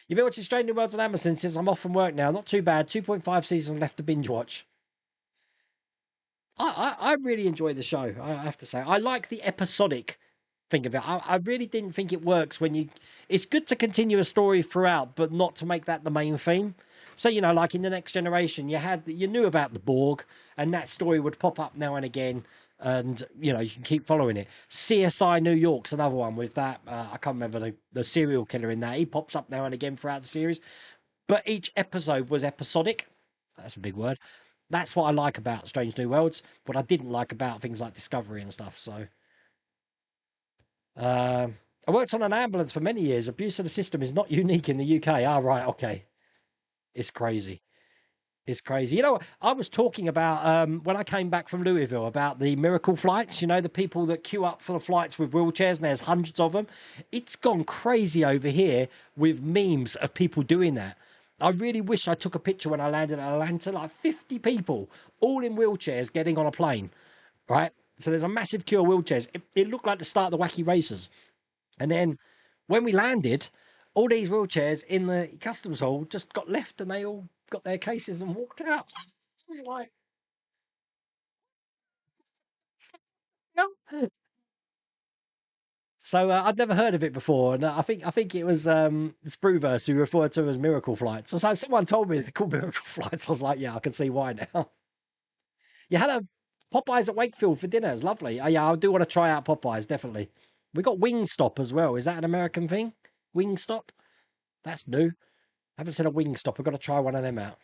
Speaker 2: You've been watching Strange New Worlds on Amazon since I'm off from work now. Not too bad. 2.5 seasons left to binge watch. I really enjoy the show, I have to say. I like the episodic thing of it. I really didn't think it works when you... It's good to continue a story throughout, but not to make that the main theme. So, you know, like in The Next Generation, you knew about the Borg, and that story would pop up now and again, and, you know, you can keep following it. CSI New York's another one with that. I can't remember the serial killer in that. He pops up now and again throughout the series. But each episode was episodic. That's a big word. That's what I like about Strange New Worlds. What I didn't like about things like Discovery and stuff. So, I worked on an ambulance for many years. Abuse of the system is not unique in the UK. Ah, right, okay. It's crazy. It's crazy. You know, I was talking about when I came back from Louisville about the miracle flights. You know, the people that queue up for the flights with wheelchairs, and there's hundreds of them. It's gone crazy over here with memes of people doing that. I really wish I took a picture when I landed at Atlanta. Like 50 people, all in wheelchairs, getting on a plane. Right? So there's a massive queue of wheelchairs. It looked like the start of the Wacky Racers. And then when we landed, all these wheelchairs in the customs hall just got left, and they all got their cases and walked out. It was like, no. So I'd never heard of it before, and I think it was Spruverse who referred to them as miracle flights. So someone told me they're called miracle flights. I was like, yeah, I can see why now. You had a Popeyes at Wakefield for dinner. It's lovely. Yeah, I do want to try out Popeyes, definitely. We got Wingstop as well. Is that an American thing? Wingstop? That's new. I haven't seen a Wingstop. I've got to try one of them out.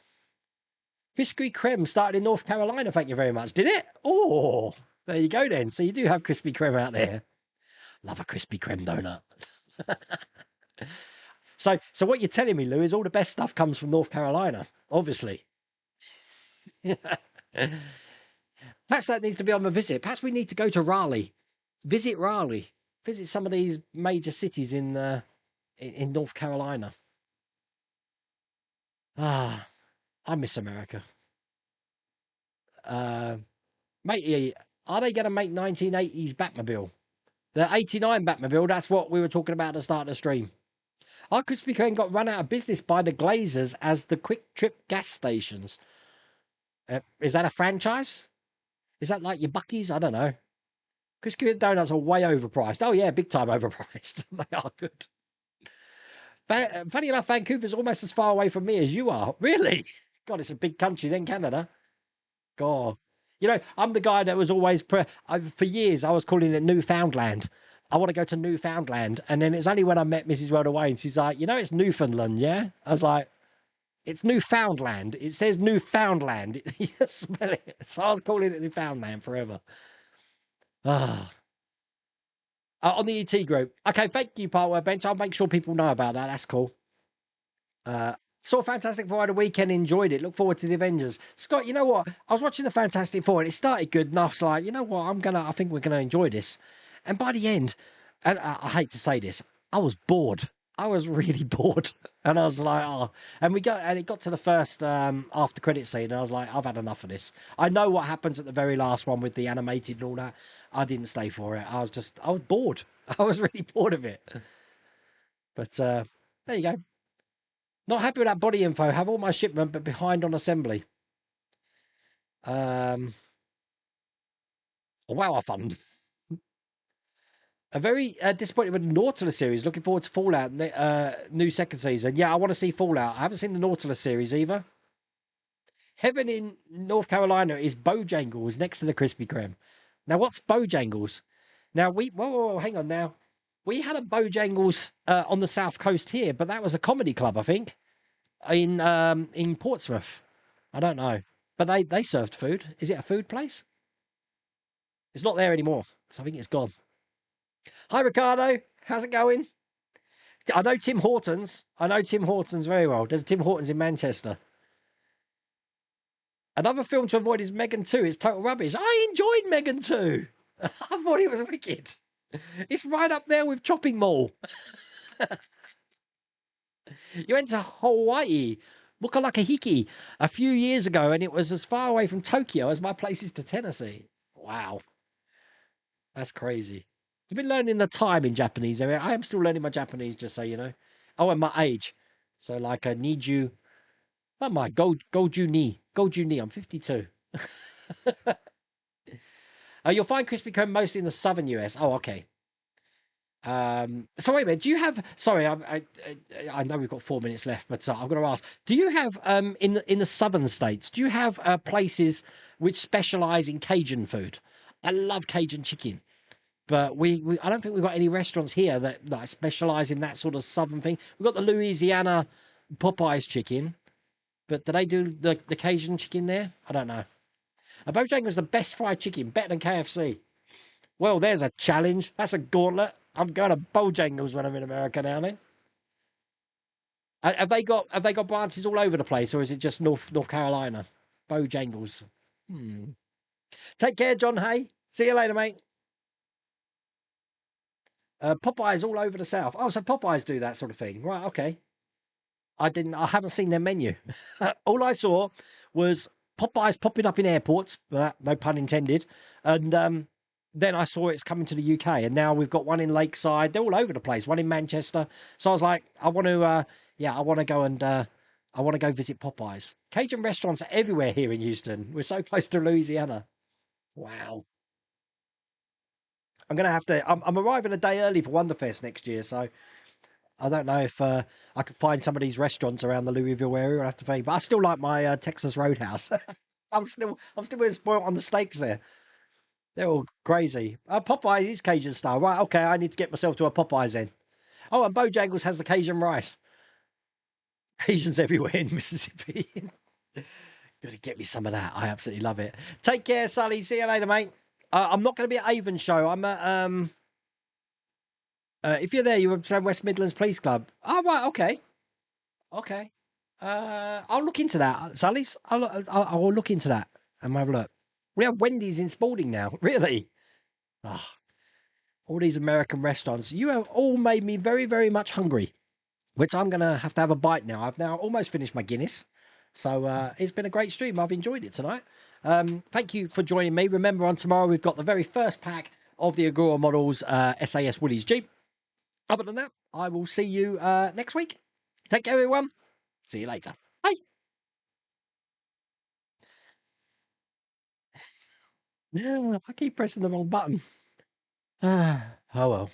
Speaker 2: Krispy Kreme started in North Carolina, thank you very much. Did it? Oh, there you go then. So you do have Krispy Kreme out there. Love a Krispy Kreme donut. So what you're telling me, Lou, is all the best stuff comes from North Carolina, obviously. Perhaps that needs to be on a visit. Perhaps we need to go to Raleigh. Visit Raleigh. Visit some of these major cities in North Carolina. Ah, I miss America. Mate, are they going to make 1980s Batmobile? The 89 Batmobile, that's what we were talking about at the start of the stream. Our Krispy Kreme got run out of business by the Glazers as the Quick Trip gas stations. Is that a franchise? Is that like your Bucky's? I don't know. Krispy Kreme donuts are way overpriced. Oh, yeah, big time overpriced. They are good. Funny enough, Vancouver's almost as far away from me as you are. Really? God, it's a big country then, Canada. God. You know, I'm the guy that was always, for years, I was calling it Newfoundland. I want to go to Newfoundland. And then it's only when I met Mrs. Worldaway and she's like, you know, it's Newfoundland, yeah? I was like, it's Newfoundland. It says Newfoundland. You smell it. So I was calling it Newfoundland forever. Ah. On the ET group. Okay, thank you, Part Bench. I'll make sure people know about that. That's cool. Saw Fantastic Four at the weekend, enjoyed it. Look forward to the Avengers. Scott, you know what? I was watching the Fantastic Four and it started good enough. It's like, you know what? I think we're gonna enjoy this. And by the end, and I hate to say this, I was bored. I was really bored. And I was like, oh, and it got to the first after credit scene. And I was like, I've had enough of this. I know what happens at the very last one with the animated and all that. I didn't stay for it. I was bored. I was really bored of it. But there you go. Not happy with that body info. Have all my shipment, but behind on assembly. Wow, I fund. A very disappointed with the Nautilus series. Looking forward to Fallout, new second season. Yeah, I want to see Fallout. I haven't seen the Nautilus series either. Heaven in North Carolina is Bojangles next to the Krispy Kreme. Now, what's Bojangles? Now, whoa, hang on now. We had a Bojangles on the south coast here, but that was a comedy club, I think, in Portsmouth. I don't know, but they served food. Is it a food place? It's not there anymore, so I think it's gone. Hi, Ricardo. How's it going? I know Tim Hortons. I know Tim Hortons very well. There's Tim Hortons in Manchester. Another film to avoid is Megan 2. It's total rubbish. I enjoyed Megan 2. I thought it was wicked. It's right up there with Chopping Mall. You went to Hawaii, Bukalakahiki, a few years ago, and it was as far away from Tokyo as my place is to Tennessee. Wow. That's crazy. I've been learning the time in Japanese. I am still learning my Japanese, just so you know. Oh, and my age. So, like, I need you. Oh, my, Goju ni. I'm 52. You'll find Krispy Kreme mostly in the southern US. Oh, okay. So wait a minute. Do you have? Sorry, I know we've got 4 minutes left, but I've got to ask. Do you have in the southern states? Do you have places which specialize in Cajun food? I love Cajun chicken, but I don't think we've got any restaurants here that specialize in that sort of southern thing. We've got the Louisiana Popeyes chicken, but do they do the Cajun chicken there? I don't know. Bojangles the best fried chicken, better than KFC. Well, there's a challenge. That's a gauntlet. I'm going to Bojangles when I'm in America now. Then have they got branches all over the place, or is it just North Carolina? Bojangles. Take care, John Hay. See you later, mate. Popeyes all over the South. Oh, so Popeyes do that sort of thing, right? Okay. I haven't seen their menu. All I saw was Popeyes popping up in airports, no pun intended, and then I saw it's coming to the UK, and now we've got one in Lakeside. They're all over the place. One in Manchester. So I was like, I want to go visit Popeyes. Cajun restaurants are everywhere here in Houston. We're so close to Louisiana. Wow. I'm gonna have to. I'm arriving a day early for Wonderfest next year, so I don't know if I could find some of these restaurants around the Louisville area. I have to think, but I still like my Texas Roadhouse. I'm still being spoiled on the steaks there. They're all crazy. Popeyes is Cajun style. Right, okay, I need to get myself to a Popeyes then. Oh, and Bojangles has the Cajun rice. Asians everywhere in Mississippi. Gotta get me some of that. I absolutely love it. Take care, Sully. See you later, mate. I'm not going to be at Avon show. I'm at, if you're there, you're at West Midlands Police Club. Oh, right, okay. Okay. I'll look into that, Sully's. I'll look into that and have a look. We have Wendy's in Spalding now. Really? Ah, all these American restaurants. You have all made me very, very much hungry, which I'm going to have a bite now. I've now almost finished my Guinness. So it's been a great stream. I've enjoyed it tonight. Thank you for joining me. Remember, on tomorrow, we've got the very first pack of the Agora Models SAS Woolies Jeep. Other than that, I will see you next week. Take care, everyone. See you later. Bye. Yeah, I keep pressing the wrong button. Oh well.